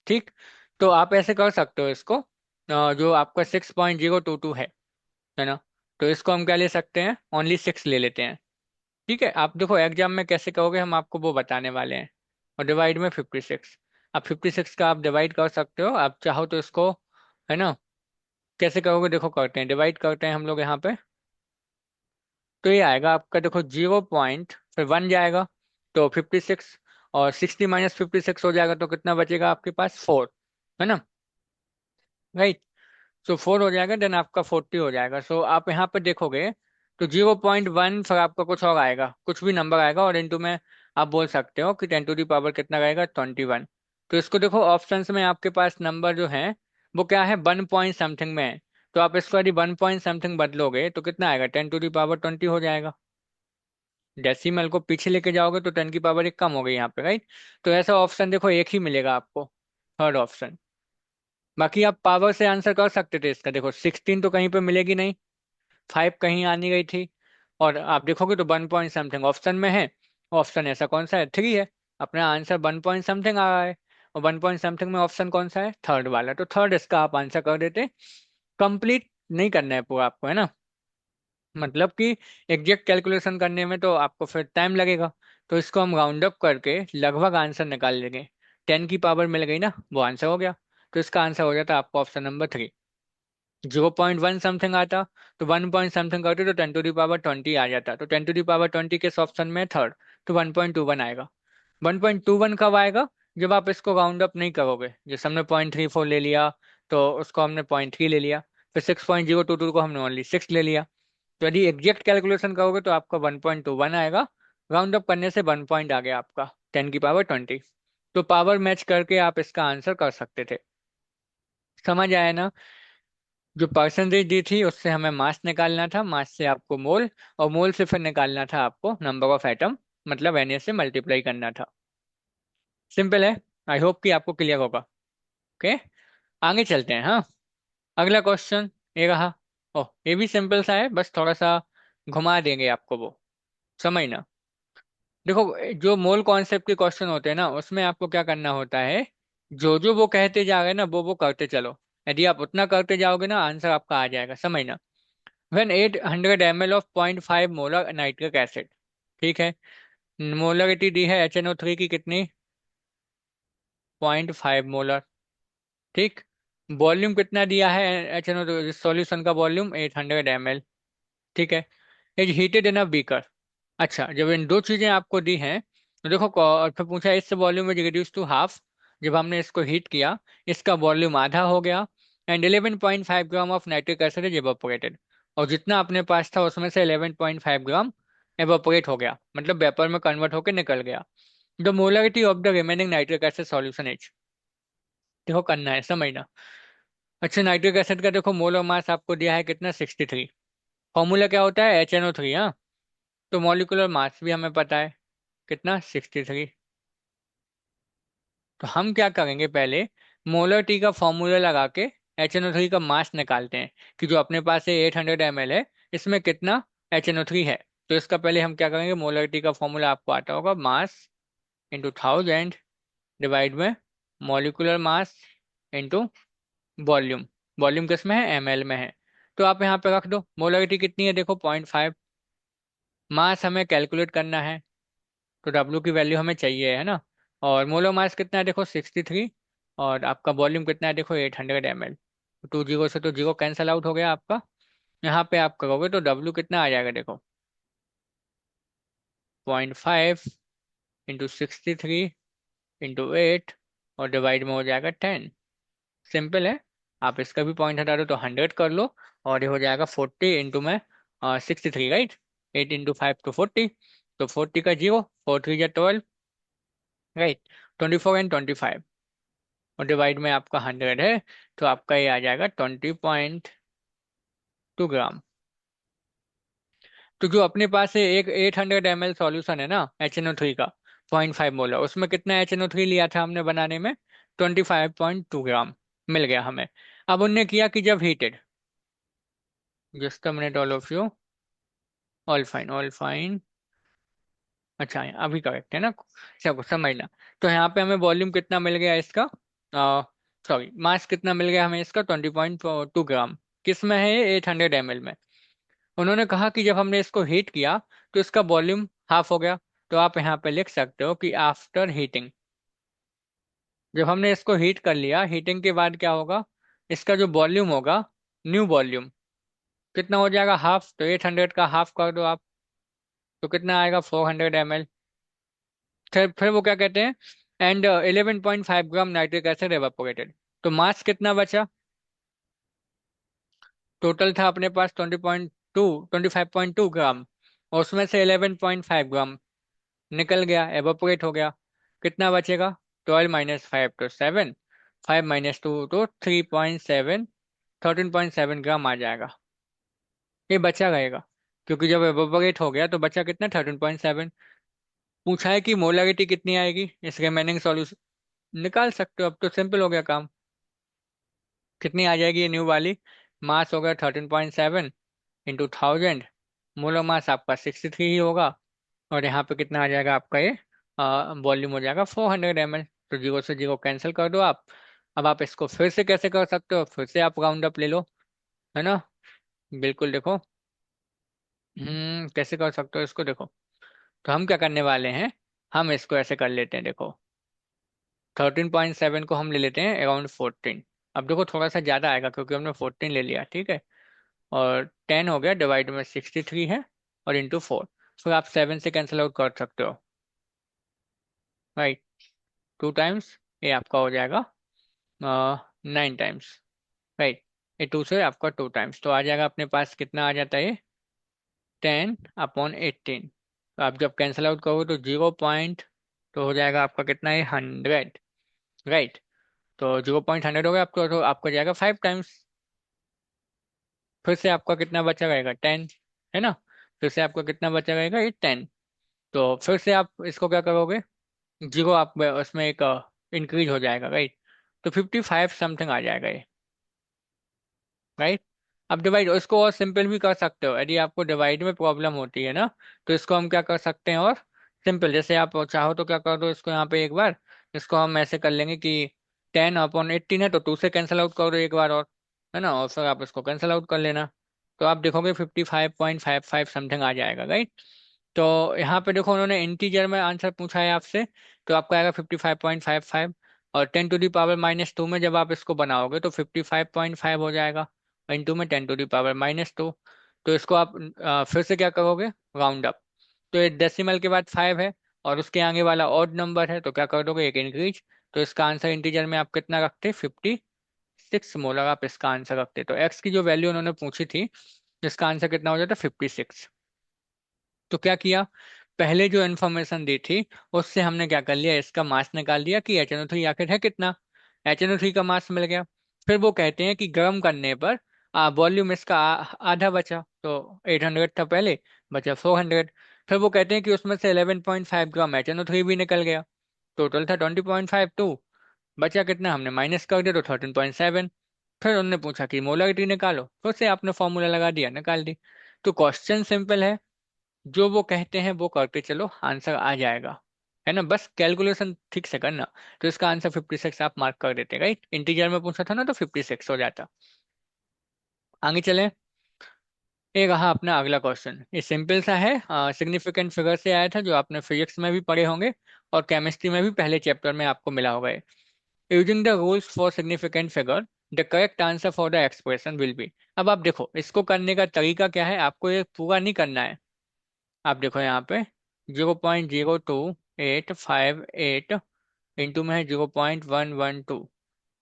ठीक। तो आप ऐसे कर सकते हो इसको, जो आपका 6.022 है ना, तो इसको हम क्या ले सकते हैं? ओनली 6 ले लेते हैं। ठीक है, आप देखो एग्जाम में कैसे कहोगे हम आपको वो बताने वाले हैं। और डिवाइड में 56, आप 56 का आप डिवाइड कर सकते हो, आप चाहो तो इसको, है ना। कैसे कहोगे? देखो करते हैं, डिवाइड करते हैं हम लोग यहाँ पे। तो ये आएगा आपका, देखो 0 फिर 1 जाएगा, तो 56, और 60 - 56 हो जाएगा, तो कितना बचेगा आपके पास? 4, है ना, राइट। सो 4 हो जाएगा, देन आपका 40 हो जाएगा। सो आप यहाँ पे देखोगे तो 0.1 फिर आपका कुछ और आएगा, कुछ भी नंबर आएगा, और इंटू में आप बोल सकते हो कि 10 to the power कितना रहेगा? 21। तो इसको देखो ऑप्शंस में आपके पास नंबर जो है वो क्या है? 1 पॉइंट समथिंग में है। तो आप इसको यदि 1 पॉइंट समथिंग बदलोगे तो कितना आएगा? 10 to the power 20 हो जाएगा। डेसिमल को पीछे लेके जाओगे तो 10 की पावर 1 कम हो गई यहाँ पे, राइट। तो ऐसा ऑप्शन देखो एक ही मिलेगा आपको, थर्ड ऑप्शन। बाकी आप पावर से आंसर कर सकते थे इसका, देखो 16 तो कहीं पे मिलेगी नहीं, 5 कहीं आ नहीं गई थी। और आप देखोगे तो 1 पॉइंट समथिंग ऑप्शन में है। ऑप्शन ऐसा कौन सा है? 3 है। अपना आंसर 1 पॉइंट समथिंग आ रहा है। और 1 पॉइंट समथिंग में ऑप्शन कौन सा है? थर्ड वाला। तो थर्ड इसका आप आंसर कर देते। कंप्लीट नहीं करना है पूरा आपको, है ना। मतलब कि एग्जैक्ट कैलकुलेशन करने में तो आपको फिर टाइम लगेगा। तो इसको हम राउंड अप करके लगभग आंसर निकाल लेंगे। 10 की पावर मिल गई ना, वो आंसर हो गया। तो इसका आंसर हो जाता आपको ऑप्शन नंबर 3। 0.1 समथिंग आता तो 1 पॉइंट समथिंग करते तो 10 टू दी पावर 20 आ जाता। तो 10 टू दी पावर 20 किस ऑप्शन में? थर्ड। तो 1.21 आएगा। 1.21 कब आएगा? जब आप इसको राउंड अप नहीं करोगे। जैसे हमने 0.34 ले लिया तो उसको हमने 0.3 ले लिया। फिर 6.022 को हमने ओनली 6 ले लिया। तो यदि एग्जैक्ट कैलकुलेशन करोगे तो आपका 1.21 आएगा। राउंड अप करने से 1 पॉइंट आ गया आपका 10 की पावर 20। तो पावर मैच करके आप इसका आंसर कर सकते थे। समझ आया ना। जो परसेंटेज दी थी उससे हमें मास निकालना था, मास से आपको मोल, और मोल से फिर निकालना था आपको नंबर ऑफ एटम, मतलब Na से मल्टीप्लाई करना था। सिंपल है। आई होप कि आपको क्लियर होगा। ओके, आगे चलते हैं। हाँ, अगला क्वेश्चन ये रहा। ओह, ये भी सिंपल सा है, बस थोड़ा सा घुमा देंगे आपको वो, समझना। देखो, जो मोल कॉन्सेप्ट के क्वेश्चन होते हैं ना, उसमें आपको क्या करना होता है, जो जो वो कहते जा रहे हैं ना वो करते चलो। यदि आप उतना करते जाओगे ना, आंसर आपका आ जाएगा, समझना। When 800 ml of 0.5 molar nitric acid, ठीक है। मोलरिटी दी है HNO3 की कितनी? 0.5 मोलर। ठीक। वॉल्यूम कितना दिया है HNO सॉल्यूशन का? Volume 800 ml। ठीक है। Is heated in a beaker. अच्छा, जब इन दो चीजें आपको दी हैं तो देखो, और फिर पूछा इस वॉल्यूम में रिड्यूस टू हाफ। जब हमने इसको हीट किया, इसका वॉल्यूम आधा हो गया। And 11.5 gram of nitric acid is evaporated. और जितना अपने पास था उसमें से 11.5 ग्राम एवापोरेट हो गया, मतलब वेपर में कन्वर्ट होकर निकल गया। The molarity of the remaining nitric acid solution is. देखो, करना है, समझना। अच्छा, नाइट्रिक एसिड का देखो मोलर मास आपको दिया है कितना? 63। फॉर्मूला क्या होता है? HNO3। हाँ, तो मॉलिक्यूलर मास भी हमें पता है कितना? 63। तो हम क्या करेंगे, पहले मोलर टी का फॉर्मूला लगा के HNO3 का मास निकालते हैं कि जो अपने पास है 800 ml है, इसमें कितना HNO3 है। तो इसका पहले हम क्या करेंगे, मोलर टी का फॉर्मूला आपको आता होगा, मास इंटू 1000 डिवाइड में molecular mass into volume. Volume किस में है? ML में है। तो आप यहाँ पे रख दो। मोलरिटी कितनी है? देखो, 0.5। मास हमें कैलकुलेट करना है, तो W की वैल्यू हमें चाहिए, है ना। और मोलर मास कितना है? देखो, 63। और आपका वॉल्यूम कितना है? देखो, 800 ml। 2 जीरो से तो जीरो कैंसल आउट हो गया आपका। यहाँ पे आप करोगे तो W कितना आ जाएगा? देखो, 0.5 इंटू 63 इंटू 8, और डिवाइड में हो जाएगा 10। सिंपल है। आप इसका भी पॉइंट हटा दो तो 100 कर लो, और ये हो जाएगा 40 इंटू में 63, राइट। 8 इंटू 5 तो 40। तो 40 का जीरो, 4 3 जा 12, राइट। 24 एंड 25, और डिवाइड में आपका 100 है। तो आपका ये आ जाएगा 20.2 ग्राम। तो जो अपने पास है एक 800 ml सॉल्यूशन है ना HNO3 का, 0.5 मोलर, उसमें कितना HNO3 लिया था हमने बनाने में? 25.2 ग्राम मिल गया हमें। अब उनने किया कि जब heated, just a minute all of you, all fine all fine. अच्छा, अभी करेक्ट है ना, सब समझना। तो यहाँ पे हमें वॉल्यूम कितना मिल गया इसका, सॉरी, मास कितना मिल गया हमें इसका? 20.2 ग्राम। किस में है ये? 800 ml में। उन्होंने कहा कि जब हमने इसको हीट किया तो इसका वॉल्यूम हाफ हो गया। तो आप यहाँ पे लिख सकते हो कि आफ्टर हीटिंग, जब हमने इसको हीट कर लिया, हीटिंग के बाद क्या होगा, इसका जो वॉल्यूम होगा, न्यू वॉल्यूम कितना हो जाएगा? हाफ। तो 800 का हाफ कर दो आप, तो कितना आएगा? 400 ml। फिर वो क्या कहते हैं, and 11.5 gram nitric acid evaporated. तो मास कितना बचा? टोटल था अपने पास 25.2 ग्राम, और उसमें से 11.5 ग्राम निकल गया, एवापोरेट हो गया। कितना बचेगा? 12 - 5 तो 7, 5 - 2 तो 3.7, 13.7 ग्राम आ जाएगा। ये बचा रहेगा, क्योंकि जब एवापोरेट हो गया तो बचा कितना? 13.7। पूछा है कि मोलरिटी कितनी आएगी इस रिमेनिंग सॉल्यूशन, निकाल सकते हो, अब तो सिंपल हो गया काम। कितनी आ जाएगी ये न्यू वाली? मास हो गया 13.7, इंटू 1000, मोलर मास आपका 63 ही होगा। और यहाँ पे कितना आ जाएगा आपका ये वॉल्यूम हो जाएगा 400 ml। तो जीरो से जीरो कैंसिल कर दो आप। अब आप इसको फिर से कैसे कर सकते हो, फिर से आप राउंड अप ले लो, है ना। बिल्कुल देखो, कैसे कर सकते हो इसको, देखो। तो हम क्या करने वाले हैं, हम इसको ऐसे कर लेते हैं, देखो 13.7 को हम ले लेते हैं अराउंड 14। अब देखो थोड़ा सा ज़्यादा आएगा क्योंकि हमने 14 ले लिया, ठीक है। और 10 हो गया, डिवाइड में 63 है, और इंटू 4। फिर आप 7 से कैंसिल आउट कर सकते हो, राइट। 2 टाइम्स, ये आपका हो जाएगा 9 टाइम्स, राइट। ये 2 से आपका 2 टाइम्स, तो आ जाएगा अपने पास, कितना आ जाता है ये 10/18। तो आप जब कैंसिल आउट करोगे तो 0 पॉइंट, तो हो जाएगा आपका कितना है 100, राइट। तो 0.100 हो गया आपको, तो आपको जाएगा 5 टाइम्स। फिर से आपका कितना बचा रहेगा 10, है ना। फिर से आपका कितना बचा रहेगा ये 10। तो फिर से आप इसको क्या करोगे, जीरो आप उसमें एक इंक्रीज हो जाएगा, राइट। तो 55 समथिंग आ जाएगा ये, राइट। अब डिवाइड इसको और सिंपल भी कर सकते हो, यदि आपको डिवाइड में प्रॉब्लम होती है ना, तो इसको हम क्या कर सकते हैं और सिंपल, जैसे आप चाहो तो क्या कर दो इसको यहाँ पे एक बार, इसको हम ऐसे कर लेंगे कि 10/18 है, तो 2 से कैंसिल आउट कर दो एक बार और, है ना, और फिर आप इसको कैंसिल आउट कर लेना। तो आप देखोगे 55.55 समथिंग आ जाएगा, राइट। तो यहाँ पे देखो उन्होंने इंटीजर में आंसर पूछा है आपसे, तो आपका आएगा 55.55। और 10⁻⁻2 में जब आप इसको बनाओगे तो 55.5 हो जाएगा, इंटू में 10⁻⁻2। तो इसको आप फिर से क्या करोगे, राउंड अप। तो ये डेसिमल के बाद 5 है, और उसके आगे वाला ऑड नंबर है, तो क्या कर दोगे एक इंक्रीज। तो इसका आंसर इंटीजर में आप कितना रखते, 56 मोलर आप इसका आंसर रखते। तो एक्स की जो वैल्यू उन्होंने पूछी थी, इसका आंसर कितना हो जाता, 56। तो क्या किया, पहले जो इन्फॉर्मेशन दी थी उससे हमने क्या कर लिया, इसका मास निकाल दिया कि HNO3 आखिर है कितना। HNO3 का मास मिल गया। फिर वो कहते हैं कि गर्म करने पर वॉल्यूम इसका आधा बचा, तो 800 था पहले, बचा 400। फिर वो कहते हैं कि उसमें से 11.5 ग्राम HNO3 भी निकल गया, टोटल था 20.52। बचा कितना, हमने माइनस कर दिया तो 13.7। फिर उन्होंने पूछा कि मोलरिटी निकालो, फिर से आपने फॉर्मूला लगा दिया, निकाल दी। तो क्वेश्चन सिंपल है, जो वो कहते हैं वो करते चलो, आंसर आ जाएगा, है ना। बस कैलकुलेशन ठीक से करना। तो इसका आंसर 56 आप मार्क कर देते, राइट। इंटीजर में पूछा था ना, तो 56 हो जाता। आगे चले, ये रहा अपना अगला क्वेश्चन। ये सिंपल सा है, सिग्निफिकेंट फिगर से आया था, जो आपने फिजिक्स में भी पढ़े होंगे और केमिस्ट्री में भी पहले चैप्टर में आपको मिला होगा। Using the rules for significant figure, the correct answer for the expression will be. अब आप देखो इसको करने का तरीका क्या है, आपको ये पूरा नहीं करना है। आप देखो यहाँ पे 0.02858 इंटू में है 0.112,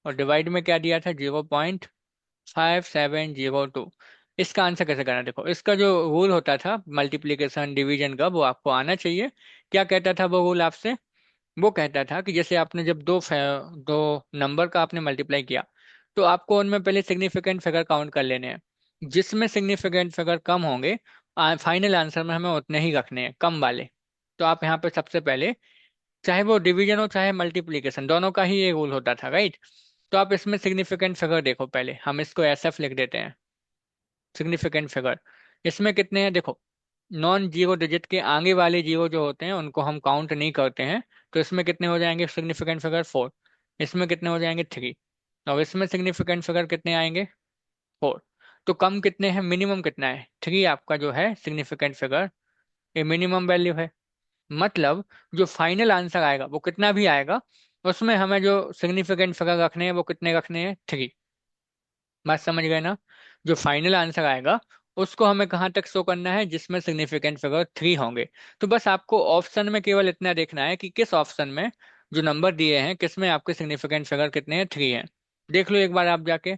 और डिवाइड में क्या दिया था 0.5702। इसका आंसर कैसे करना, देखो इसका जो रूल होता था मल्टीप्लिकेशन डिवीजन का, वो आपको आना चाहिए। क्या कहता था वो रूल आपसे, वो कहता था कि जैसे आपने जब दो नंबर का आपने मल्टीप्लाई किया, तो आपको उनमें पहले सिग्निफिकेंट फिगर काउंट कर लेने हैं। जिसमें सिग्निफिकेंट फिगर कम होंगे, फाइनल आंसर में हमें उतने ही रखने हैं, कम वाले। तो आप यहाँ पे सबसे पहले, चाहे वो डिवीजन हो चाहे मल्टीप्लीकेशन, दोनों का ही ये रूल होता था, राइट। तो आप इसमें सिग्निफिकेंट फिगर देखो, पहले हम इसको SF लिख देते हैं, सिग्निफिकेंट फिगर। इसमें कितने हैं देखो, नॉन जीरो डिजिट के आगे वाले जीरो जो होते हैं उनको हम काउंट नहीं करते हैं। तो इसमें कितने हो जाएंगे सिग्निफिकेंट फिगर 4, इसमें कितने हो जाएंगे 3, और इसमें सिग्निफिकेंट फिगर कितने आएंगे 4। तो कम कितने हैं, मिनिमम कितना है 3 आपका जो है सिग्निफिकेंट फिगर, ये मिनिमम वैल्यू है। मतलब जो फाइनल आंसर आएगा वो कितना भी आएगा, उसमें हमें जो सिग्निफिकेंट फिगर रखने हैं वो कितने रखने हैं 3। बात समझ गए ना। जो फाइनल आंसर आएगा उसको हमें कहाँ तक शो करना है, जिसमें सिग्निफिकेंट फिगर 3 होंगे। तो बस आपको ऑप्शन में केवल इतना देखना है कि किस ऑप्शन में जो नंबर दिए हैं किसमें आपके सिग्निफिकेंट फिगर कितने हैं 3 हैं। देख लो एक बार आप जाके,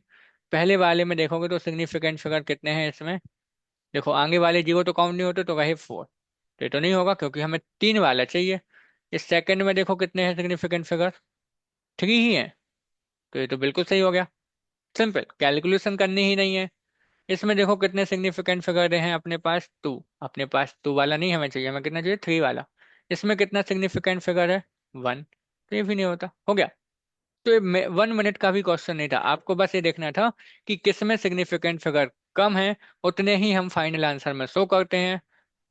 पहले वाले में देखोगे तो सिग्निफिकेंट फिगर कितने हैं इसमें, देखो आगे वाले जीरो तो काउंट नहीं होते, तो वही 4। तो ये तो नहीं होगा क्योंकि हमें 3 वाला चाहिए। इस सेकंड में देखो कितने हैं सिग्निफिकेंट फिगर, 3 ही है। तो ये तो बिल्कुल सही हो गया, सिंपल, कैलकुलेशन करनी ही नहीं है। इसमें देखो कितने सिग्निफिकेंट फिगर हैं अपने पास 2, अपने पास 2 वाला नहीं हमें चाहिए, हमें कितना चाहिए 3 वाला। इसमें कितना सिग्निफिकेंट फिगर है 1, तो ये भी नहीं होता, हो गया। तो ये 1 मिनट का भी क्वेश्चन नहीं था, आपको बस ये देखना था कि किस में सिग्निफिकेंट फिगर कम है उतने ही हम फाइनल आंसर में शो करते हैं।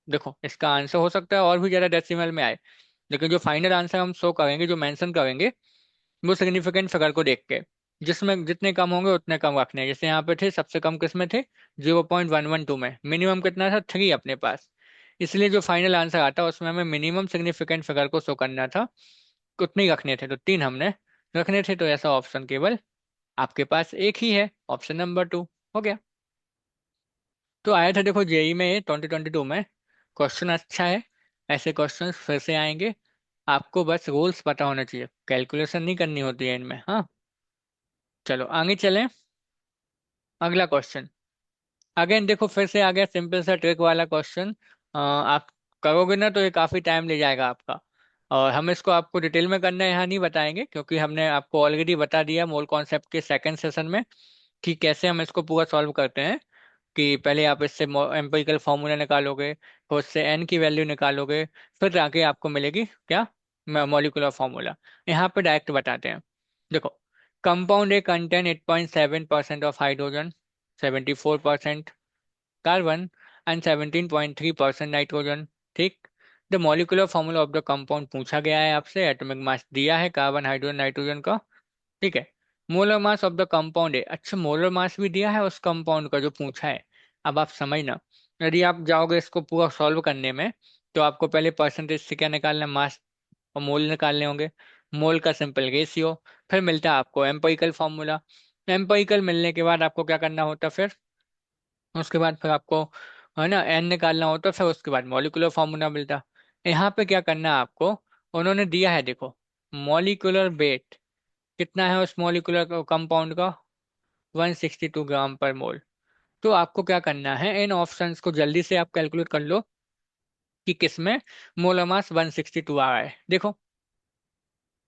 देखो इसका आंसर हो सकता है और भी ज्यादा डेसिमल में आए, लेकिन जो फाइनल आंसर हम शो करेंगे, जो मेंशन करेंगे, वो सिग्निफिकेंट फिगर को देख के, जिसमें जितने कम होंगे उतने कम रखने हैं। जैसे यहाँ पे थे, सबसे कम किस में थे, 0.112 में। मिनिमम कितना था, 3 अपने पास। इसलिए जो फाइनल आंसर आता है उसमें हमें मिनिमम सिग्निफिकेंट फिगर को शो करना था, उतने ही रखने थे, तो 3 हमने रखने थे। तो ऐसा ऑप्शन केवल आपके पास एक ही है, ऑप्शन नंबर 2 हो गया। तो आया था देखो जेई में 2022 में, क्वेश्चन अच्छा है। ऐसे क्वेश्चन फिर से आएंगे, आपको बस रूल्स पता होना चाहिए, कैलकुलेशन नहीं करनी होती है इनमें। हाँ, चलो आगे चलें। अगला क्वेश्चन, अगेन देखो फिर से आ गया सिंपल सा ट्रिक वाला क्वेश्चन। आप करोगे ना तो ये काफी टाइम ले जाएगा आपका, और हम इसको आपको डिटेल में करना यहाँ नहीं बताएंगे, क्योंकि हमने आपको ऑलरेडी बता दिया मोल कॉन्सेप्ट के सेकंड सेशन में कि कैसे हम इसको पूरा सॉल्व करते हैं। कि पहले आप इससे एम्पिरिकल फार्मूला निकालोगे, फिर उससे एन की वैल्यू निकालोगे, फिर आके आपको मिलेगी क्या, मॉलिक्यूलर फार्मूला। यहाँ पे डायरेक्ट बताते हैं। देखो, compound A contain 8.7% of hydrogen, 74% carbon and 17.3% nitrogen. ठीक। The molecular formula of the compound पूछा गया है आपसे, एटॉमिक मास दिया है कार्बन हाइड्रोजन नाइट्रोजन का। ठीक है। Molar mass of the compound है, अच्छा मोलर मास भी दिया है उस कंपाउंड का जो पूछा है। अब आप समझना, यदि आप जाओगे इसको पूरा सॉल्व करने में, तो आपको पहले परसेंटेज से क्या निकालना है, मास और मोल निकालने होंगे। मोल का सिंपल रेशियो, फिर मिलता है आपको एम्पिरिकल फार्मूला। एम्पिरिकल मिलने के बाद आपको क्या करना होता है फिर, उसके बाद फिर आपको है ना एन निकालना होता है, फिर उसके बाद मॉलिक्यूलर फार्मूला मिलता। यहाँ पे क्या करना है आपको, उन्होंने दिया है देखो, मॉलिक्यूलर वेट कितना है उस मॉलिक्यूलर कंपाउंड का, 162 ग्राम पर मोल। तो आपको क्या करना है, इन ऑप्शंस को जल्दी से आप कैलकुलेट कर लो कि किसमें मोलर मास 162 आ रहा है। देखो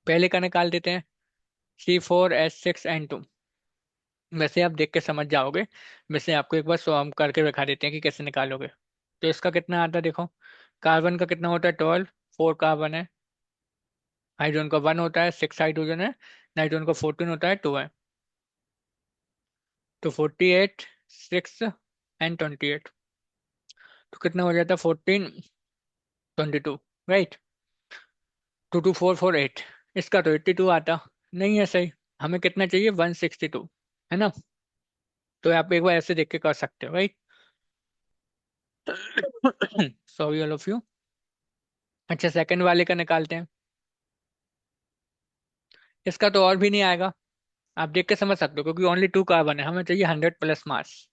पहले का निकाल देते हैं, C4H6N2। वैसे आप देख के समझ जाओगे, वैसे आपको एक बार सो हम करके दिखा देते हैं कि कैसे निकालोगे। तो इसका कितना आता है देखो, कार्बन का कितना होता है, 12, 4 कार्बन है। हाइड्रोजन का 1 होता है, 6 हाइड्रोजन है। नाइट्रोजन का 14 होता है, 2 है। तो 48, 6 एंड 28, तो कितना हो जाता है, 14, 22, राइट। 22448, इसका तो 82 आता नहीं है, सही। हमें कितना चाहिए, 162, है ना। तो आप एक बार ऐसे देख के कर सकते हो, right. Sorry all of you. अच्छा सेकंड वाले का निकालते हैं। इसका तो और भी नहीं आएगा, आप देख के समझ सकते हो, क्योंकि ओनली 2 कार्बन है, हमें चाहिए 100 प्लस मास।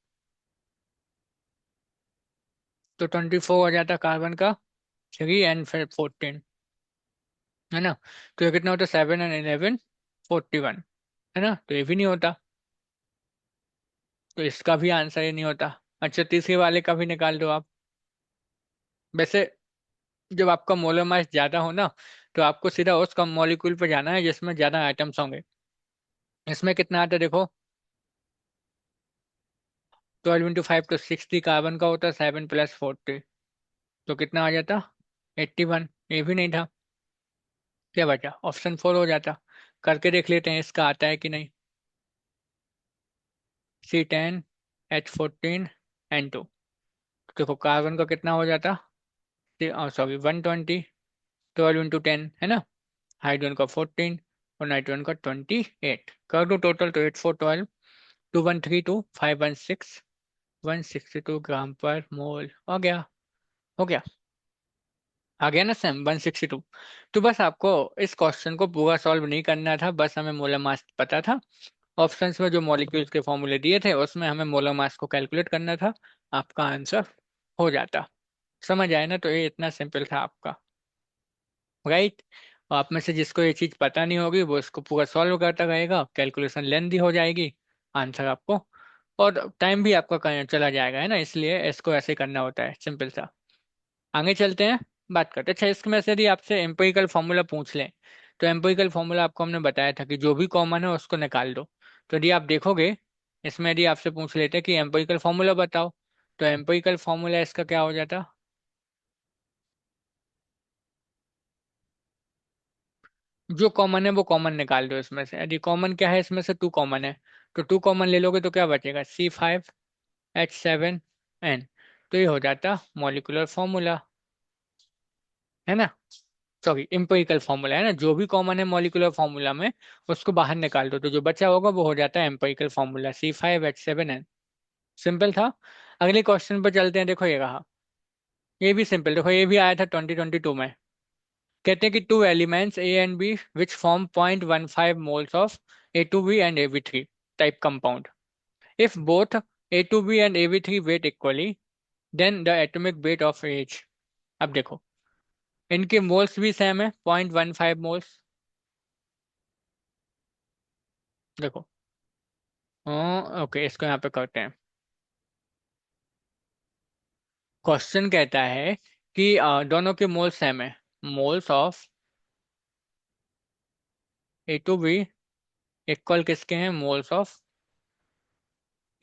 तो 24 हो जाता कार्बन का, 3 एंड फिर 14, है ना। तो ये कितना होता है, 7 एंड 11, 41, है ना। तो ये भी नहीं होता, तो इसका भी आंसर ये नहीं होता। अच्छा तीसरे वाले का भी निकाल दो आप। वैसे जब आपका मोलर मास ज्यादा हो ना, तो आपको सीधा उस कम मॉलिक्यूल पे जाना है जिसमें ज्यादा आइटम्स होंगे। इसमें कितना आता है देखो, 12 × 5 तो 60 कार्बन का होता है, 7 + 40, तो कितना आ जाता, 81। ये भी नहीं था, क्या बचा, ऑप्शन 4 हो जाता। करके देख लेते हैं इसका आता है कि नहीं। C10H14N2, देखो कार्बन का कितना हो जाता, सॉरी 120, 12 × 10, है ना। हाइड्रोजन का 14 और नाइट्रोजन का 28, कर दो टोटल, तो 8 4 12, 2132 516, 162 ग्राम पर मोल हो गया। हो गया, आ गया ना सेम 162। तो बस आपको इस क्वेश्चन को पूरा सॉल्व नहीं करना था, बस हमें मोलर मास पता था। ऑप्शंस में जो मॉलिक्यूल्स के फॉर्मूले दिए थे उसमें हमें मोलर मास को कैलकुलेट करना था, आपका आंसर हो जाता। समझ आए ना, तो ये इतना सिंपल था आपका, राइट। और आप में से जिसको ये चीज पता नहीं होगी वो इसको पूरा सॉल्व करता रहेगा, कैलकुलेशन लेंथी हो जाएगी, आंसर आपको, और टाइम भी आपका चला जाएगा, है ना। इसलिए इसको ऐसे करना होता है, सिंपल सा। आगे चलते हैं, बात करते हैं। अच्छा इसमें से यदि आपसे एम्पिरिकल फार्मूला पूछ लें, तो एम्पिरिकल फार्मूला आपको हमने बताया था कि जो भी कॉमन है उसको निकाल दो। तो यदि आप देखोगे, इसमें यदि आपसे पूछ लेते कि एम्पिरिकल फार्मूला बताओ, तो एम्पिरिकल फार्मूला इसका क्या हो जाता, जो कॉमन है वो कॉमन निकाल दो इसमें से। यदि कॉमन क्या है, इसमें से 2 कॉमन है, तो 2 कॉमन ले लोगे तो क्या बचेगा, C5H12 H7N। तो ये हो जाता मॉलिक्यूलर फॉर्मूला, है ना। सॉरी, इम्पेरिकल फॉर्मूला, है ना, जो भी कॉमन है मॉलिक्यूलर फॉर्मूला में उसको बाहर निकाल दो, तो जो बचा होगा वो हो जाता है एम्पेरिकल फॉर्मूला C5H7N। सिंपल था। अगले क्वेश्चन पर चलते हैं। देखो ये रहा। ये भी सिंपल, देखो ये भी आया था 2022 में। कहते हैं कि two elements A and B which form 0.15 moles of A2B and AB3 type compound, if both A2B and AB3 weight equally, then the atomic weight of H. अब देखो, इनके मोल्स भी सेम है, 0.15 मोल्स। देखो, ओके, इसको यहाँ पे करते हैं। क्वेश्चन कहता है कि दोनों के मोल्स सेम है। मोल्स ऑफ A2B इक्वल किसके हैं? Moles of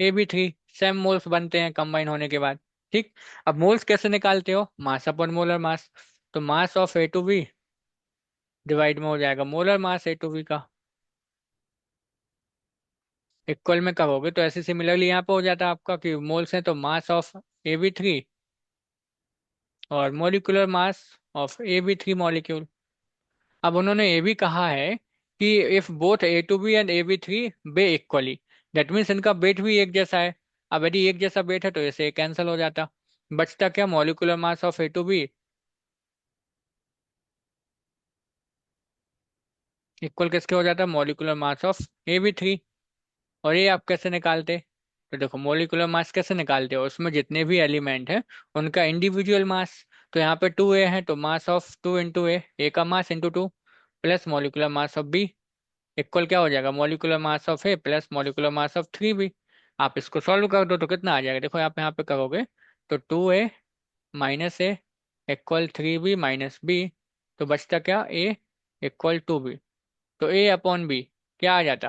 AB3। Same moles बनते हैं कंबाइन होने के बाद। ठीक। अब मोल्स कैसे निकालते हो? Mass upon molar mass. तो मास ऑफ A2B डिवाइड में हो जाएगा मोलर मास A2B का। इक्वल में कहोगे तो ऐसे सिमिलरली यहाँ पे हो जाता है आपका कि मोल्स हैं तो मास ऑफ AB3 और molecular mass of AB3 molecule. अब उन्होंने ये भी कहा है कि if both A2B and AB3 weigh equally, that means इनका वेट भी एक जैसा है। अब यदि एक जैसा वेट है तो इसे कैंसिल हो जाता। बचता क्या? Molecular mass of A2B equal किसके हो जाता? Molecular mass of AB3। और ये आप कैसे निकालते? तो देखो, मॉलिक्यूलर मास कैसे निकालते हो? उसमें जितने भी एलिमेंट हैं उनका इंडिविजुअल मास। तो यहाँ पे 2A है तो मास ऑफ 2 इंटू ए का mass into 2 plus molecular mass of B equal क्या हो जाएगा? Molecular mass of A plus molecular mass of 3B। आप इसको सॉल्व कर दो तो कितना आ जाएगा? देखो आप यहाँ पे करोगे तो 2A - A equal 3B - B। तो बचता क्या? A equal 2B। तो A/B क्या आ जाता?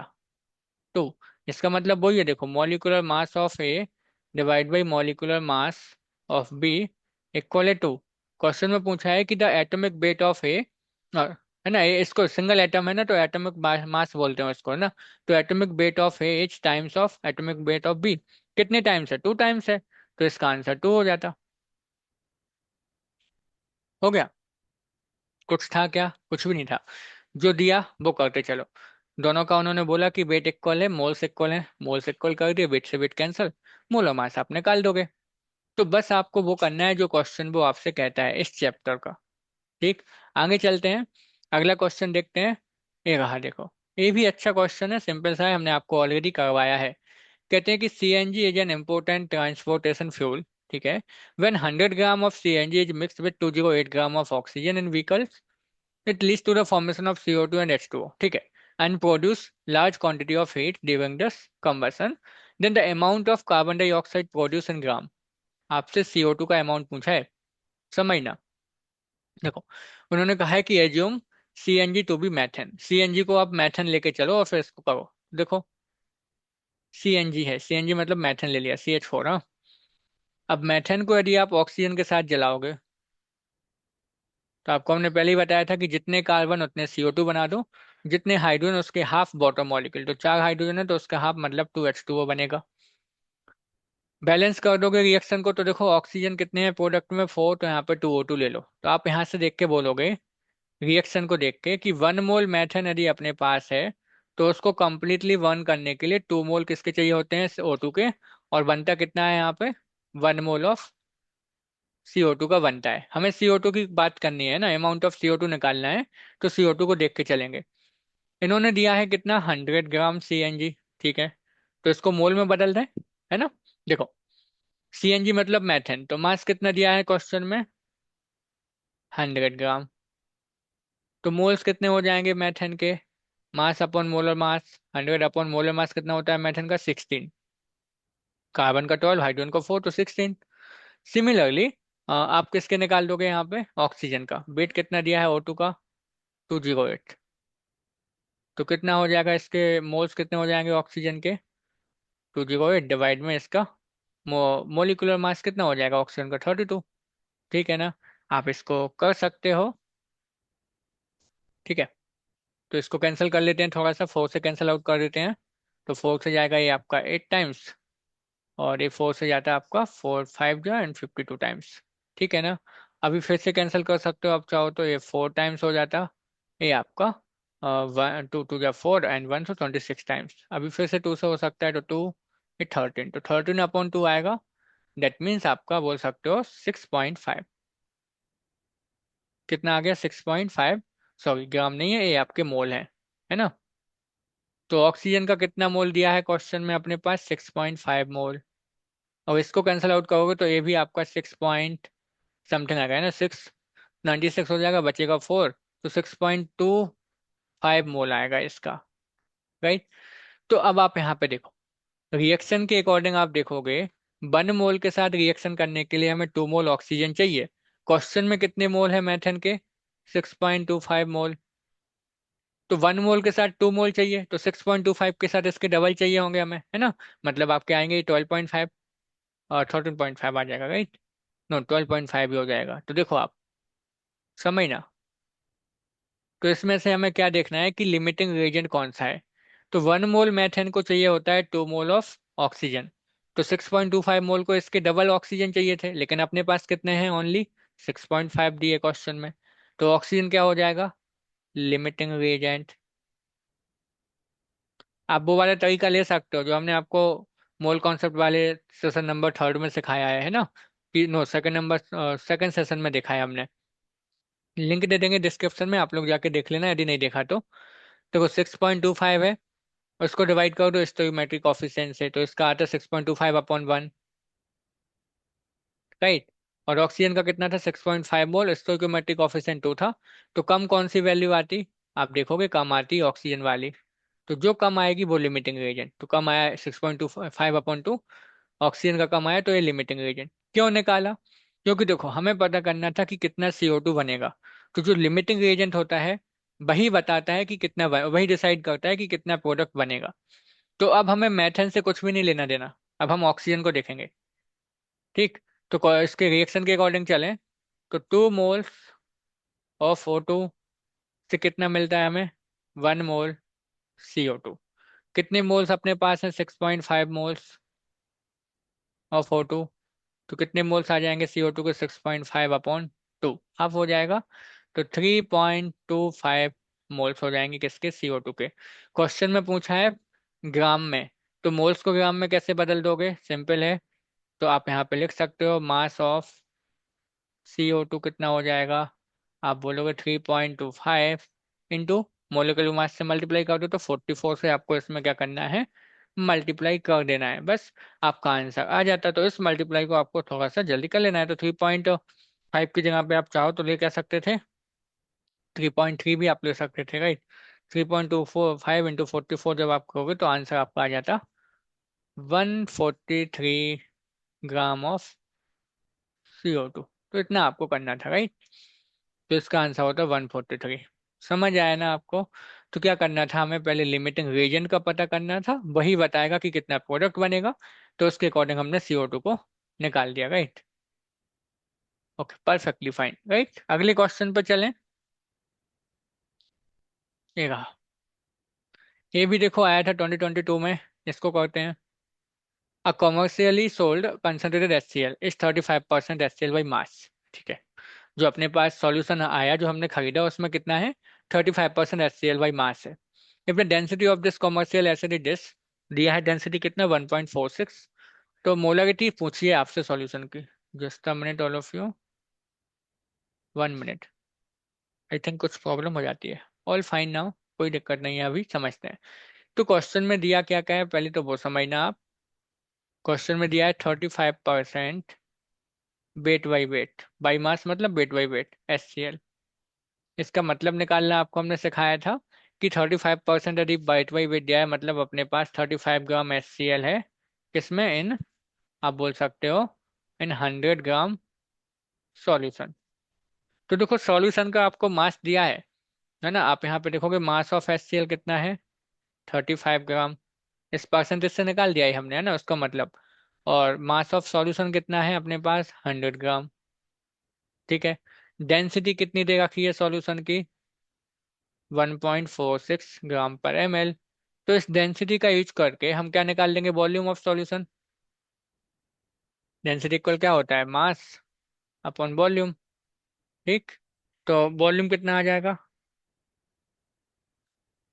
2। इसका मतलब वही है, देखो, molecular mass of A divide by molecular mass of B equal है 2। क्वेश्चन में पूछा है कि the atomic weight of A, है ना, ये इसको सिंगल एटम है ना तो एटॉमिक मास बोलते हैं इसको, है ना। तो atomic weight of A is times of atomic weight of B. कितने टाइम्स है? 2 टाइम्स है। तो इसका आंसर 2 हो जाता। हो गया। कुछ था क्या? कुछ भी नहीं था। जो दिया वो करते चलो। दोनों का उन्होंने बोला कि वेट इक्वल है, मोल्स इक्वल है, मोल्स इक्वल कर दिए, वेट से वेट कैंसिल, मोलर मास आप निकाल दोगे। तो बस आपको वो करना है जो क्वेश्चन वो आपसे कहता है इस चैप्टर का। ठीक। आगे चलते हैं। अगला क्वेश्चन देखते हैं। ये रहा, देखो। ये भी अच्छा क्वेश्चन है, सिंपल सा है, हमने आपको ऑलरेडी करवाया है। कहते हैं कि CNG is an important transportation fuel. ठीक है। When 100 gram of CNG is mixed with 208 gram of oxygen in vehicles, it leads to the formation of CO2 and H2O, ठीक है, and produce large quantity of heat during the combustion. Then the amount of carbon dioxide produced in gram। आपसे CO2 का amount पूछा है, समझना। देखो, उन्होंने कहा है कि assume CNG to be methane. CNG को आप मैथन लेके चलो और फिर इसको करो। देखो, CNG है, CNG मतलब मैथन ले लिया, CH4। हाँ। अब मैथन को यदि आप ऑक्सीजन के साथ जलाओगे तो आपको हमने पहले ही बताया था कि जितने कार्बन उतने CO2 बना दो, जितने हाइड्रोजन उसके हाफ बॉटम मॉलिक्यूल। तो 4 हाइड्रोजन है तो उसका हाफ मतलब 2H2O बनेगा। बैलेंस कर दोगे रिएक्शन को तो देखो, ऑक्सीजन कितने हैं प्रोडक्ट में? 4, तो यहाँ पे 2O2 ले लो। तो आप यहाँ से देख के बोलोगे, रिएक्शन को देख के, कि 1 मोल मैथन यदि अपने पास है तो उसको कंप्लीटली बर्न करने के लिए 2 मोल किसके चाहिए होते हैं? O2 के। और बनता कितना है यहाँ पे? 1 मोल ऑफ CO2 का बनता है। हमें CO2 की बात करनी है ना, अमाउंट ऑफ CO2 निकालना है। तो CO2 को देख के चलेंगे। इन्होंने दिया है कितना? 100 ग्राम CNG। ठीक है। तो इसको मोल में बदल दें, है ना। देखो, CNG मतलब मैथन, तो मास कितना दिया है क्वेश्चन में? 100 ग्राम। तो मोल्स कितने हो जाएंगे मैथन के? Mass upon molar mass, 100 upon molar mass कितना होता है मैथन का? 16। कार्बन का 12, हाइड्रोजन का 4, तो 16। सिमिलरली आप किसके निकाल दोगे यहाँ पे? ऑक्सीजन का। वेट कितना दिया है O2 का? 208। तो कितना हो जाएगा इसके मोल्स, कितने हो जाएंगे ऑक्सीजन के? 208 डिवाइड में इसका मोलिकुलर मास कितना हो जाएगा ऑक्सीजन का? 32। ठीक है ना। आप इसको कर सकते हो। ठीक है। तो इसको कैंसिल कर लेते हैं, थोड़ा सा 4 से कैंसिल आउट कर देते हैं। तो 4 से जाएगा ये आपका 8 टाइम्स, और ये 4 से जाता है आपका 4 5 जो एंड 52 टाइम्स। ठीक है ना। अभी फिर से कैंसिल कर सकते हो आप चाहो तो, ये 4 टाइम्स हो जाता, ये आपका 2 2 4 एंड 1 से 26 टाइम्स। अभी फिर से 2 से हो सकता है तो 2, ये 13, तो 13/2 आएगा। दैट मीन्स आपका बोल सकते हो 6.5। कितना आ गया? 6.5, सॉरी ग्राम नहीं है, ये आपके मोल है ना। तो ऑक्सीजन का कितना मोल दिया है क्वेश्चन में अपने पास? 6.5 मोल। और इसको कैंसिल आउट करोगे तो ये भी आपका 6 पॉइंट समथिंग आ गया ना, 696 हो जाएगा, बचेगा 4, तो 6.25 मोल आएगा इसका। राइट। तो अब आप यहाँ पे देखो, रिएक्शन के अकॉर्डिंग आप देखोगे, 1 मोल के साथ रिएक्शन करने के लिए हमें 2 मोल ऑक्सीजन चाहिए। क्वेश्चन में कितने मोल है मेथेन के? 6.25 मोल। तो 1 मोल के साथ 2 मोल चाहिए, तो 6.25 के साथ इसके डबल चाहिए होंगे हमें, है ना। मतलब आपके आएंगे 12.5 और 13.5 आ जाएगा, राइट। नो, 12.5 ही हो जाएगा। तो देखो आप समझ ना। तो इसमें से हमें क्या देखना है कि लिमिटिंग रिएजेंट कौन सा है। तो 1 मोल मेथेन को चाहिए होता है 2 मोल ऑफ ऑक्सीजन। तो 6.25 मोल को इसके डबल ऑक्सीजन चाहिए थे, लेकिन अपने पास कितने हैं? ओनली 6.5 दिए क्वेश्चन में। तो ऑक्सीजन क्या हो जाएगा? Limiting reagent. आप वो वाला तरीका ले सकते हो जो हमने आपको मोल कॉन्सेप्ट वाले सेशन नंबर 3 में सिखाया है ना। कि नो, सेकंड सेशन में दिखाया हमने। लिंक दे देंगे डिस्क्रिप्शन में, आप लोग जाके देख लेना यदि नहीं देखा तो। देखो 6.25 है, उसको डिवाइड करो तो स्टोइमेट्रिक ऑफिशिएंट से, तो इसका आता है 6.25/1। राइट। और ऑक्सीजन का कितना था? 6.5 मोल, स्टोइकोमेट्रिक ऑफिशिएंट 2 था। तो कम कौन सी वैल्यू आती? आप देखोगे कम आती ऑक्सीजन वाली। तो जो कम आएगी वो लिमिटिंग एजेंट। तो कम आया 6.25/2, ऑक्सीजन का कम आया तो ये लिमिटिंग एजेंट। क्यों निकाला? क्योंकि देखो हमें पता करना था कि कितना CO2 बनेगा। तो जो लिमिटिंग एजेंट होता है वही बताता है कि कितना वही डिसाइड करता है कि कितना प्रोडक्ट बनेगा। तो अब हमें मैथन से कुछ भी नहीं लेना देना, अब हम ऑक्सीजन को देखेंगे। ठीक। तो इसके रिएक्शन के अकॉर्डिंग चलें तो 2 मोल्स ऑफ O2 से कितना मिलता है हमें? 1 मोल CO2। कितने मोल्स अपने पास हैं? 6.5 मोल्स ऑफ O2। तो कितने मोल्स आ जाएंगे CO2 के? 6.5/2 हाफ हो जाएगा। तो 3.25 मोल्स हो जाएंगे किसके? CO2 के। क्वेश्चन में पूछा है ग्राम में, तो मोल्स को ग्राम में कैसे बदल दोगे? सिंपल है। तो आप यहाँ पे लिख सकते हो मास ऑफ CO2 कितना हो जाएगा? आप बोलोगे 3.25 इंटू मोलिकुलर मास से मल्टीप्लाई कर दो, तो 44 से आपको इसमें क्या करना है? मल्टीप्लाई कर देना है बस, आपका आंसर आ जाता है। तो इस मल्टीप्लाई को आपको थोड़ा सा जल्दी कर लेना है। तो 3.5 की जगह पे आप चाहो तो ले क्या सकते थे? 3.3 भी आप ले सकते थे, राइट। 3.25 इंटू 44 जब आप करोगे तो आंसर आपका आ जाता 143 ग्राम ऑफ CO2। तो इतना आपको करना था, राइट। तो इसका आंसर होता है 143। समझ आया ना आपको। तो क्या करना था हमें? पहले लिमिटिंग रीजन का पता करना था, वही बताएगा कि कितना प्रोडक्ट बनेगा। तो उसके अकॉर्डिंग हमने CO2 को निकाल दिया, right. Okay, perfectly fine, right. अगले क्वेश्चन पर चलें। ये रहा। ये भी देखो आया था 2022 में। इसको कहते हैं a commercially sold concentrated HCl is 35% HCl by mass. ठीक है। जो अपने पास सॉल्यूशन आया, जो हमने खरीदा, उसमें कितना है? 35% HCl बाई मास है। If the density of this commercial acid is this, दिया है डेंसिटी कितना? 1.46। तो मोलरिटी पूछिए आपसे सॉल्यूशन की। Just a minute all of you, 1 minute. I think कुछ प्रॉब्लम हो जाती है। ऑल फाइन नाउ, कोई दिक्कत नहीं है, अभी समझते हैं। तो क्वेश्चन में दिया क्या क्या है पहले तो वो समझना आप। क्वेश्चन में दिया है 35% weight by weight by mass, मतलब वेट बाई वेट HCl। इसका मतलब निकालना आपको हमने सिखाया था कि 35% यदि वेट बाई वेट दिया है, मतलब अपने पास 35 ग्राम HCl है। किसमें? इन, आप बोल सकते हो इन 100 ग्राम सॉल्यूशन। तो देखो सॉल्यूशन का आपको मास दिया है ना। आप यहाँ पे देखोगे मास ऑफ HCl कितना है? 35 ग्राम। इस परसेंटेज से निकाल दिया है हमने, है ना, उसका मतलब। और मास ऑफ सॉल्यूशन कितना है अपने पास? 100 ग्राम। ठीक है। डेंसिटी कितनी दे रखी है सॉल्यूशन की? 1.46 ग्राम पर ml। तो इस डेंसिटी का यूज करके हम क्या निकाल लेंगे? Volume of solution. Density equal क्या होता है, मास अपॉन वॉल्यूम। ठीक, तो वॉल्यूम कितना आ जाएगा,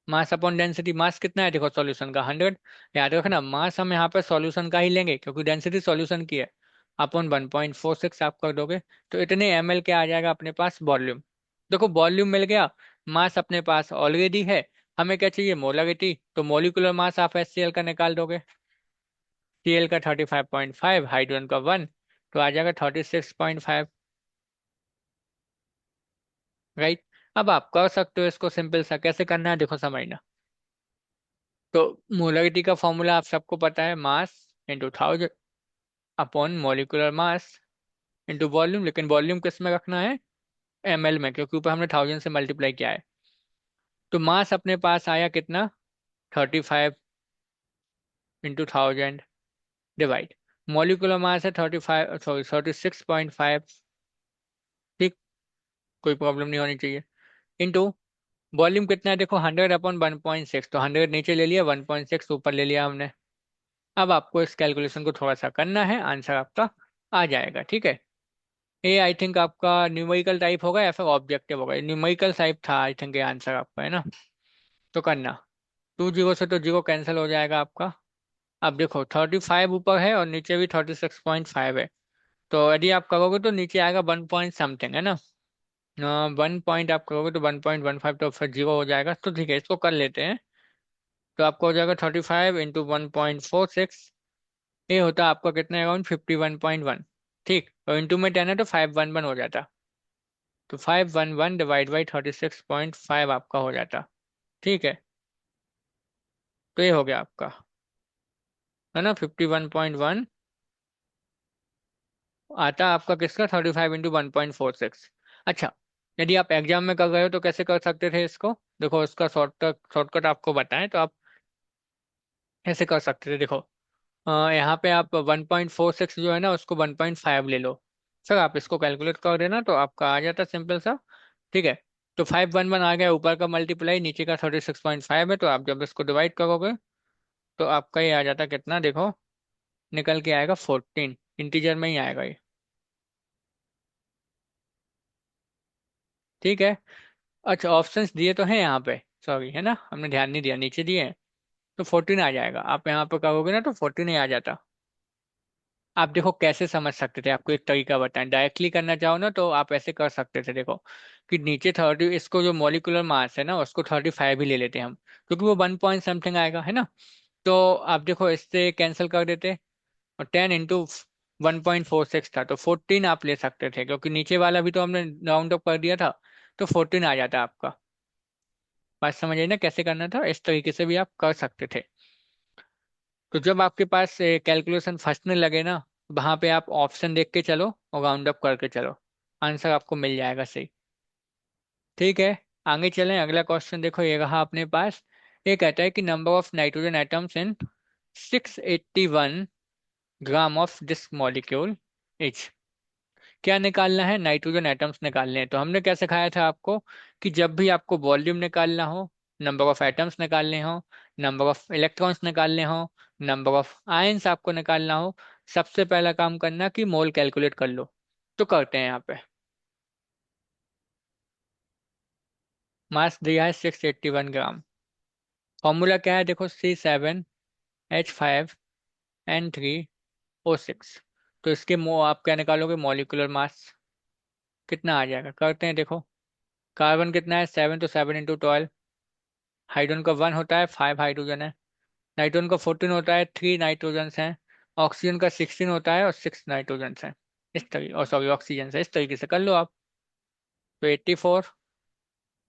मास अपॉन डेंसिटी। मास कितना है देखो सॉल्यूशन का 100। याद रखना मास हम यहाँ पे सॉल्यूशन का ही लेंगे क्योंकि डेंसिटी सॉल्यूशन की है। अपॉन 1.46 आप कर दोगे तो इतने ml के आ जाएगा अपने पास वॉल्यूम। देखो वॉल्यूम मिल गया, मास अपने पास ऑलरेडी है। हमें क्या चाहिए, मोलरिटी। तो मोलिकुलर मास आप HCl का निकाल दोगे। Cl का 35.5, हाइड्रोजन का 1, तो आ जाएगा 36.5। राइट। अब आप कर सकते हो इसको सिंपल सा, कैसे करना है देखो समझना। तो मोलरिटी का फॉर्मूला आप सबको पता है, mass into thousand upon molecular mass into volume. लेकिन वॉल्यूम किस में रखना है, ml में, क्योंकि ऊपर हमने 1000 से मल्टीप्लाई किया है। तो मास अपने पास आया कितना, 35 इंटू 1000 डिवाइड, मोलिकुलर मास है 35, सॉरी 36.5। ठीक, कोई प्रॉब्लम नहीं होनी चाहिए। इंटू वॉल्यूम कितना है देखो, 100/1.6, तो 100 न्नीचे ले लिया, 1.6 ऊपर ले लिया हमने। अब आपको इस कैलकुलेशन को थोड़ा सा करना है, आंसर आपका आ जाएगा। ठीक है, ये आई थिंक आपका न्यूमेरिकल टाइप होगा या फिर ऑब्जेक्टिव होगा, न्यूमेरिकल टाइप था आई थिंक ये आंसर आपका, है ना। तो करना, 20 से तो 0 कैंसिल हो जाएगा आपका। अब देखो 35 ऊपर है और नीचे भी 36.5 है। तो यदि आप करोगे तो नीचे आएगा 1 पॉइंट समथिंग, है ना। 1 पॉइंट आप करोगे तो 1.15, तो फिर 0 हो जाएगा। तो ठीक है, इसको कर लेते हैं। तो आपको हो जाएगा 35 इंटू 1.46, ये होता है आपका कितना, अराउंड 51.1। ठीक, और इंटू में 10 है तो 511 हो जाता। तो 511 डिवाइड बाई 36.5 आपका हो जाता। ठीक है, तो ये हो गया आपका, है ना, 51.1 आता आपका किसका, 35 इंटू 1.46। अच्छा, यदि आप एग्जाम में कर रहे हो तो कैसे कर सकते थे इसको, देखो इसका शॉर्टकट आपको बताएं तो आप ऐसे कर सकते थे। देखो यहाँ पे आप 1.46 जो है ना उसको 1.5 ले लो। सर आप इसको कैलकुलेट कर देना तो आपका आ जाता सिंपल सा। ठीक है, तो 511 आ गया, ऊपर का मल्टीप्लाई नीचे का 36.5 है, तो आप जब इसको डिवाइड करोगे तो आपका ये आ जाता कितना देखो, निकल के आएगा 14, इंटीजर में ही आएगा ये। ठीक है, अच्छा ऑप्शंस दिए तो हैं यहाँ पे, सॉरी है ना, हमने ध्यान नहीं दिया, नीचे दिए हैं। तो 14 आ जाएगा, आप यहाँ पे कहोगे ना तो 14 ही आ जाता। आप देखो कैसे समझ सकते थे, आपको एक तरीका बताएं, डायरेक्टली करना चाहो ना तो आप ऐसे कर सकते थे। देखो कि नीचे 30, इसको जो मॉलिक्यूलर मास है ना उसको 35 ही ले लेते हैं हम, क्योंकि वो 1 पॉइंट समथिंग आएगा, है ना। तो आप देखो इससे कैंसिल कर देते, और 10 इंटू 1.46 था तो 14 आप ले सकते थे, क्योंकि नीचे वाला भी तो हमने राउंड अप कर दिया था। तो 14 आ जाता आपका। बात समझ आई ना कैसे करना था, इस तरीके से भी आप कर सकते थे। तो जब आपके पास कैलकुलेशन फंसने लगे ना, वहां पे आप ऑप्शन देख के चलो और राउंड अप करके चलो, आंसर आपको मिल जाएगा सही। ठीक है, आगे चलें, अगला क्वेश्चन देखो, ये रहा अपने पास। ये कहता है कि number of nitrogen atoms in 681 gram of this molecule is. क्या निकालना है, नाइट्रोजन एटम्स निकालने हैं। तो हमने क्या सिखाया था आपको कि जब भी आपको वॉल्यूम निकालना हो, नंबर ऑफ एटम्स निकालने हो, नंबर ऑफ इलेक्ट्रॉन्स निकालने हो, नंबर ऑफ आयंस आपको निकालना हो, सबसे पहला काम करना कि मोल कैलकुलेट कर लो। तो करते हैं यहाँ पे। मास दिया है 681 ग्राम। फॉर्मूला क्या है देखो, C7H5N3O6। तो इसके आप क्या निकालोगे, मॉलिक्यूलर मास कितना आ जाएगा, करते हैं देखो। कार्बन कितना है 7, तो 7 इंटू 12। हाइड्रोजन का 1 होता है, 5 हाइड्रोजन है। नाइट्रोजन का 14 होता है, 3 नाइट्रोजन हैं। ऑक्सीजन का 16 होता है और 6 नाइट्रोजन हैं। इस तरीके, और सॉरी ऑक्सीजन है, इस तरीके से कर लो आप। तो 84,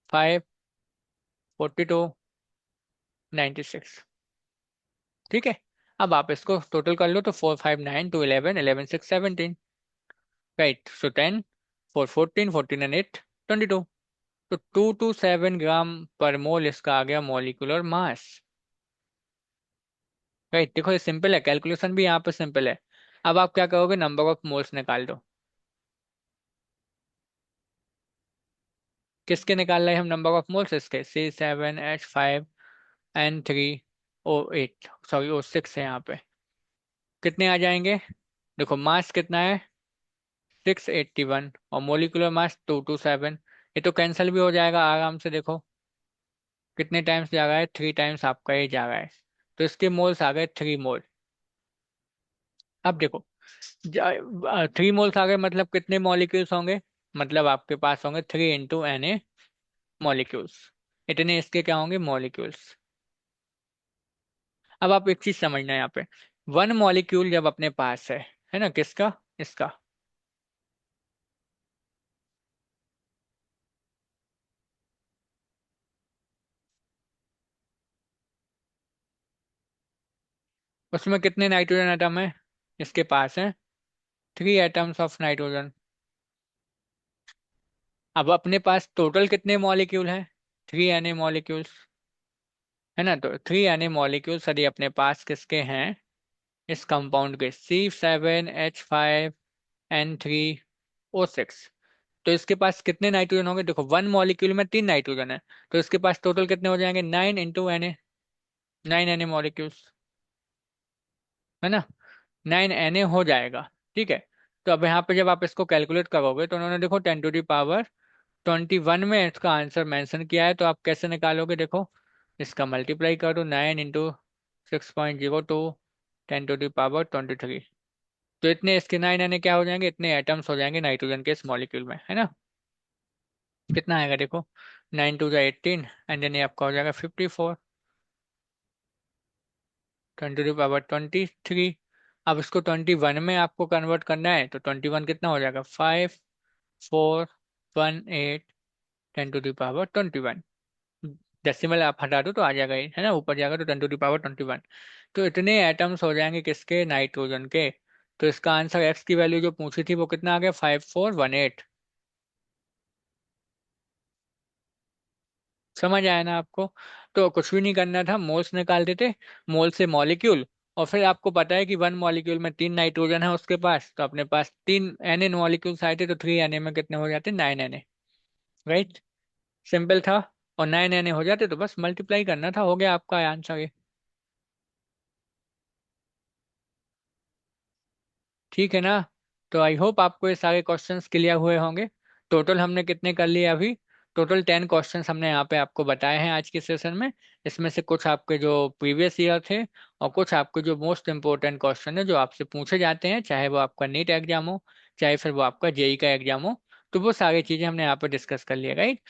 5, 42, 96। ठीक है, अब आप इसको टोटल कर लो तो 4 5 9 2 11 11 6 17। Right, so 10 4 14 14 and 8 22। तो 227 ग्राम पर मोल इसका आ गया मॉलिक्यूलर मास। राइट, देखो ये सिंपल है, कैलकुलेशन भी यहाँ पे सिंपल है। अब आप क्या करोगे, नंबर ऑफ मोल्स निकाल दो। किसके निकाल रहे हैं हम नंबर ऑफ मोल्स, इसके C7H5N3O8, सॉरी O6 है यहाँ पे। कितने आ जाएंगे, देखो मास कितना है, 681, और मोलिकुलर मास 227। ये तो कैंसिल भी हो जाएगा आराम से। देखो कितने टाइम्स जा रहा है, 3 टाइम्स आपका ये जा रहा है। तो इसके मोल्स आ गए 3 मोल। अब देखो 3 मोल्स आ गए, मतलब कितने मॉलिक्यूल्स होंगे, मतलब आपके पास होंगे 3 × Na मॉलिक्यूल्स। इतने इसके क्या होंगे, मॉलिक्यूल्स। अब आप एक चीज समझना है यहाँ पे, 1 मॉलिक्यूल जब अपने पास है ना, किसका, इसका, उसमें कितने नाइट्रोजन एटम है, इसके पास है 3 एटम्स ऑफ नाइट्रोजन। अब अपने पास टोटल कितने मॉलिक्यूल हैं, 3 Na मॉलिक्यूल्स, है ना। तो 3 Na मॉलिक्यूल्स यदि अपने पास किसके हैं, इस कंपाउंड के C7H5N3O6, तो इसके पास कितने नाइट्रोजन होंगे, देखो 1 मॉलिक्यूल में 3 नाइट्रोजन है, तो इसके पास टोटल कितने हो जाएंगे, 9 × Na, 9 Na मॉलिक्यूल्स, है ना, 9 Na हो जाएगा। ठीक है। तो अब यहाँ पे जब आप इसको कैलकुलेट करोगे तो उन्होंने देखो 10⁻21 में इसका आंसर मेंशन किया है, तो आप कैसे निकालोगे, देखो इसका मल्टीप्लाई कर दो, 9 × 6.02, 10⁻23। तो इतने इसके 9 Na क्या हो जाएंगे, इतने एटम्स हो जाएंगे नाइट्रोजन के इस मॉलिक्यूल में, है ना। कितना आएगा देखो, 9 × 2 = 18, एंड देन ये आपका हो जाएगा 54, 10⁻23। अब इसको 21 में आपको कन्वर्ट करना है, तो 21 कितना हो जाएगा, 5418, 10⁻21। डेसिमल आप हटा दो तो आ जाएगा ये, है ना, ऊपर जाएगा तो 10⁻21। तो इतने एटम्स हो जाएंगे किसके, नाइट्रोजन के। तो इसका आंसर एक्स की वैल्यू जो पूछी थी वो कितना आ गया, 5418। समझ आया ना आपको। तो कुछ भी नहीं करना था, मोल्स निकाल देते, मोल से मॉलिक्यूल, और फिर आपको पता है कि 1 मॉलिक्यूल में 3 नाइट्रोजन है उसके पास, तो अपने पास 3 Na मॉलिक्यूल्स आए थे, तो 3 Na में कितने हो जाते, 9 Na। राइट, सिंपल था। और 9 Na हो जाते तो बस मल्टीप्लाई करना था, हो गया आपका आंसर। ठीक है ना। तो आई होप आपको ये सारे क्वेश्चंस क्लियर हुए होंगे। टोटल हमने कितने कर लिए अभी, टोटल 10 क्वेश्चंस हमने यहाँ पे आपको बताए हैं आज के सेशन में। इसमें से कुछ आपके जो प्रीवियस ईयर थे, और कुछ आपके जो मोस्ट इंपॉर्टेंट क्वेश्चन है जो आपसे पूछे जाते हैं, चाहे वो आपका नीट एग्जाम हो, चाहे फिर वो आपका जेई का एग्जाम हो। तो वो सारी चीजें हमने यहाँ पे डिस्कस कर लिया, राइट।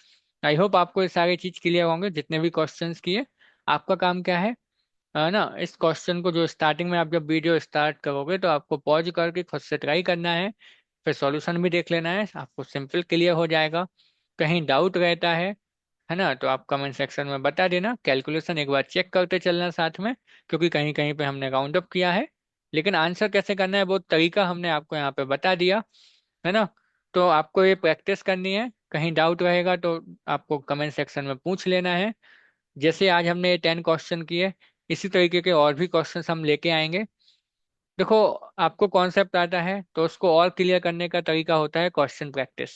आई होप आपको ये सारी चीज क्लियर होंगे जितने भी क्वेश्चंस किए। आपका काम क्या है ना, इस क्वेश्चन को जो स्टार्टिंग में आप जब वीडियो स्टार्ट करोगे तो आपको पॉज करके खुद से ट्राई करना है, फिर सॉल्यूशन भी देख लेना है, आपको सिंपल क्लियर हो जाएगा। कहीं डाउट रहता है ना, तो आप कमेंट सेक्शन में बता देना, कैलकुलेशन एक बार चेक करते चलना साथ में, क्योंकि कहीं कहीं पे हमने राउंड अप किया है, लेकिन आंसर कैसे करना है वो तरीका हमने आपको यहाँ पे बता दिया, है ना। तो आपको ये प्रैक्टिस करनी है, कहीं डाउट रहेगा तो आपको कमेंट सेक्शन में पूछ लेना है। जैसे आज हमने 10 क्वेश्चन किए, इसी तरीके के और भी क्वेश्चन हम लेके आएंगे। देखो आपको कॉन्सेप्ट आता है तो उसको और क्लियर करने का तरीका होता है क्वेश्चन प्रैक्टिस।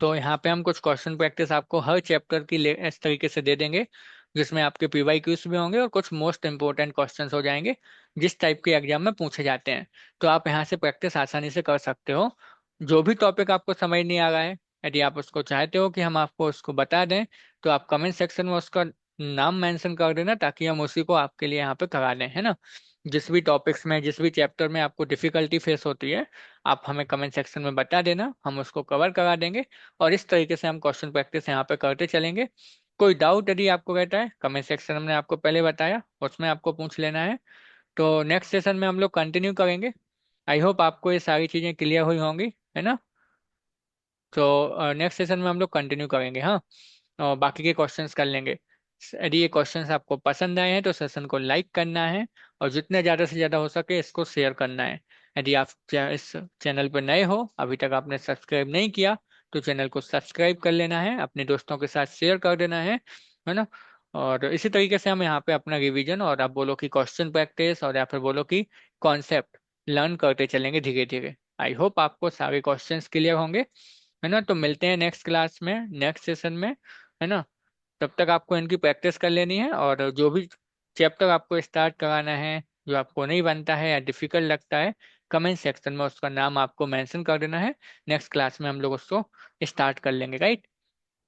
तो यहाँ पे हम कुछ क्वेश्चन प्रैक्टिस आपको हर चैप्टर की इस तरीके से दे देंगे, जिसमें आपके पीवाई क्यूज भी होंगे और कुछ मोस्ट इंपोर्टेंट क्वेश्चंस हो जाएंगे जिस टाइप के एग्जाम में पूछे जाते हैं। तो आप यहाँ से प्रैक्टिस आसानी से कर सकते हो। जो भी टॉपिक आपको समझ नहीं आ रहा है, यदि आप उसको चाहते हो कि हम आपको उसको बता दें, तो आप कमेंट सेक्शन में उसका नाम मेंशन कर देना, ताकि हम उसी को आपके लिए यहाँ पे करा दें, है ना। जिस भी टॉपिक्स में, जिस भी चैप्टर में आपको डिफिकल्टी फेस होती है, आप हमें कमेंट सेक्शन में बता देना, हम उसको कवर करा देंगे। और इस तरीके से हम क्वेश्चन प्रैक्टिस यहाँ पे करते चलेंगे। कोई डाउट यदि आपको रहता है, कमेंट सेक्शन हमने आपको पहले बताया, उसमें आपको पूछ लेना है। तो नेक्स्ट सेशन में हम लोग कंटिन्यू करेंगे। आई होप आपको ये सारी चीज़ें क्लियर हुई होंगी, है ना। तो नेक्स्ट सेशन में हम लोग कंटिन्यू करेंगे, हाँ, और बाकी के क्वेश्चंस कर लेंगे। यदि ये क्वेश्चंस आपको पसंद आए हैं तो सेशन को लाइक करना है, और जितने ज़्यादा से ज़्यादा हो सके इसको शेयर करना है। यदि आप इस चैनल पर नए हो, अभी तक आपने सब्सक्राइब नहीं किया, तो चैनल को सब्सक्राइब कर लेना है, अपने दोस्तों के साथ शेयर कर देना है ना। और इसी तरीके से हम यहाँ पे अपना रिवीजन, और आप बोलो कि क्वेश्चन प्रैक्टिस, और या फिर बोलो कि कॉन्सेप्ट लर्न करते चलेंगे धीरे धीरे। आई होप आपको सारे क्वेश्चंस क्लियर होंगे, है ना। तो मिलते हैं नेक्स्ट क्लास में, नेक्स्ट सेशन में, है ना। तब तक आपको इनकी प्रैक्टिस कर लेनी है, और जो भी चैप्टर आपको स्टार्ट कराना है, जो आपको नहीं बनता है या डिफिकल्ट लगता है, कमेंट सेक्शन में उसका नाम आपको मेंशन कर देना है। नेक्स्ट क्लास में हम लोग उसको स्टार्ट कर लेंगे, राइट।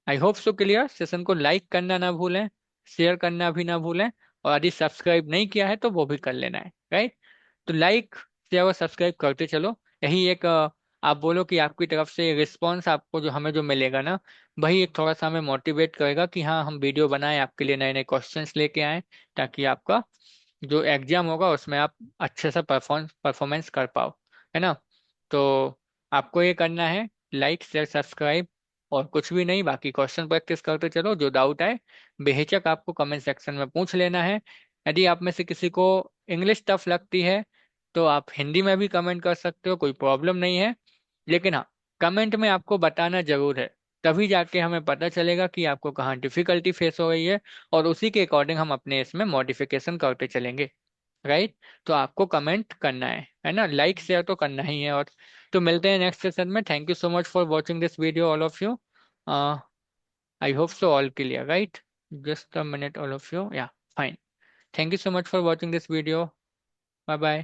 आई होप सो क्लियर। सेशन को लाइक करना ना भूलें, शेयर करना भी ना भूलें, और यदि सब्सक्राइब नहीं किया है तो वो भी कर लेना है, राइट। तो लाइक शेयर और सब्सक्राइब करते चलो। यही एक आप बोलो कि आपकी तरफ से रिस्पॉन्स आपको जो हमें जो मिलेगा ना, वही एक थोड़ा सा हमें मोटिवेट करेगा कि हाँ हम वीडियो बनाएं, आपके लिए नए नए क्वेश्चंस लेके आएं, ताकि आपका जो एग्जाम होगा उसमें आप अच्छे से परफॉर्मेंस कर पाओ, है ना। तो आपको ये करना है, लाइक शेयर सब्सक्राइब, और कुछ भी नहीं। बाकी क्वेश्चन प्रैक्टिस करते चलो, जो डाउट आए बेहिचक आपको कमेंट सेक्शन में पूछ लेना है। यदि आप में से किसी को इंग्लिश टफ लगती है तो आप हिंदी में भी कमेंट कर सकते हो, कोई प्रॉब्लम नहीं है। लेकिन हाँ, कमेंट में आपको बताना जरूर है, तभी जाके हमें पता चलेगा कि आपको कहाँ डिफिकल्टी फेस हो रही है, और उसी के अकॉर्डिंग हम अपने इसमें मॉडिफिकेशन करते चलेंगे, राइट। तो आपको कमेंट करना है ना, लाइक शेयर तो करना ही है। और तो मिलते हैं नेक्स्ट सेशन में। Thank you so much for watching this video all of you. I hope so all clear, right. Just a minute all of you, yeah fine. Thank you so much for watching this video. Bye bye.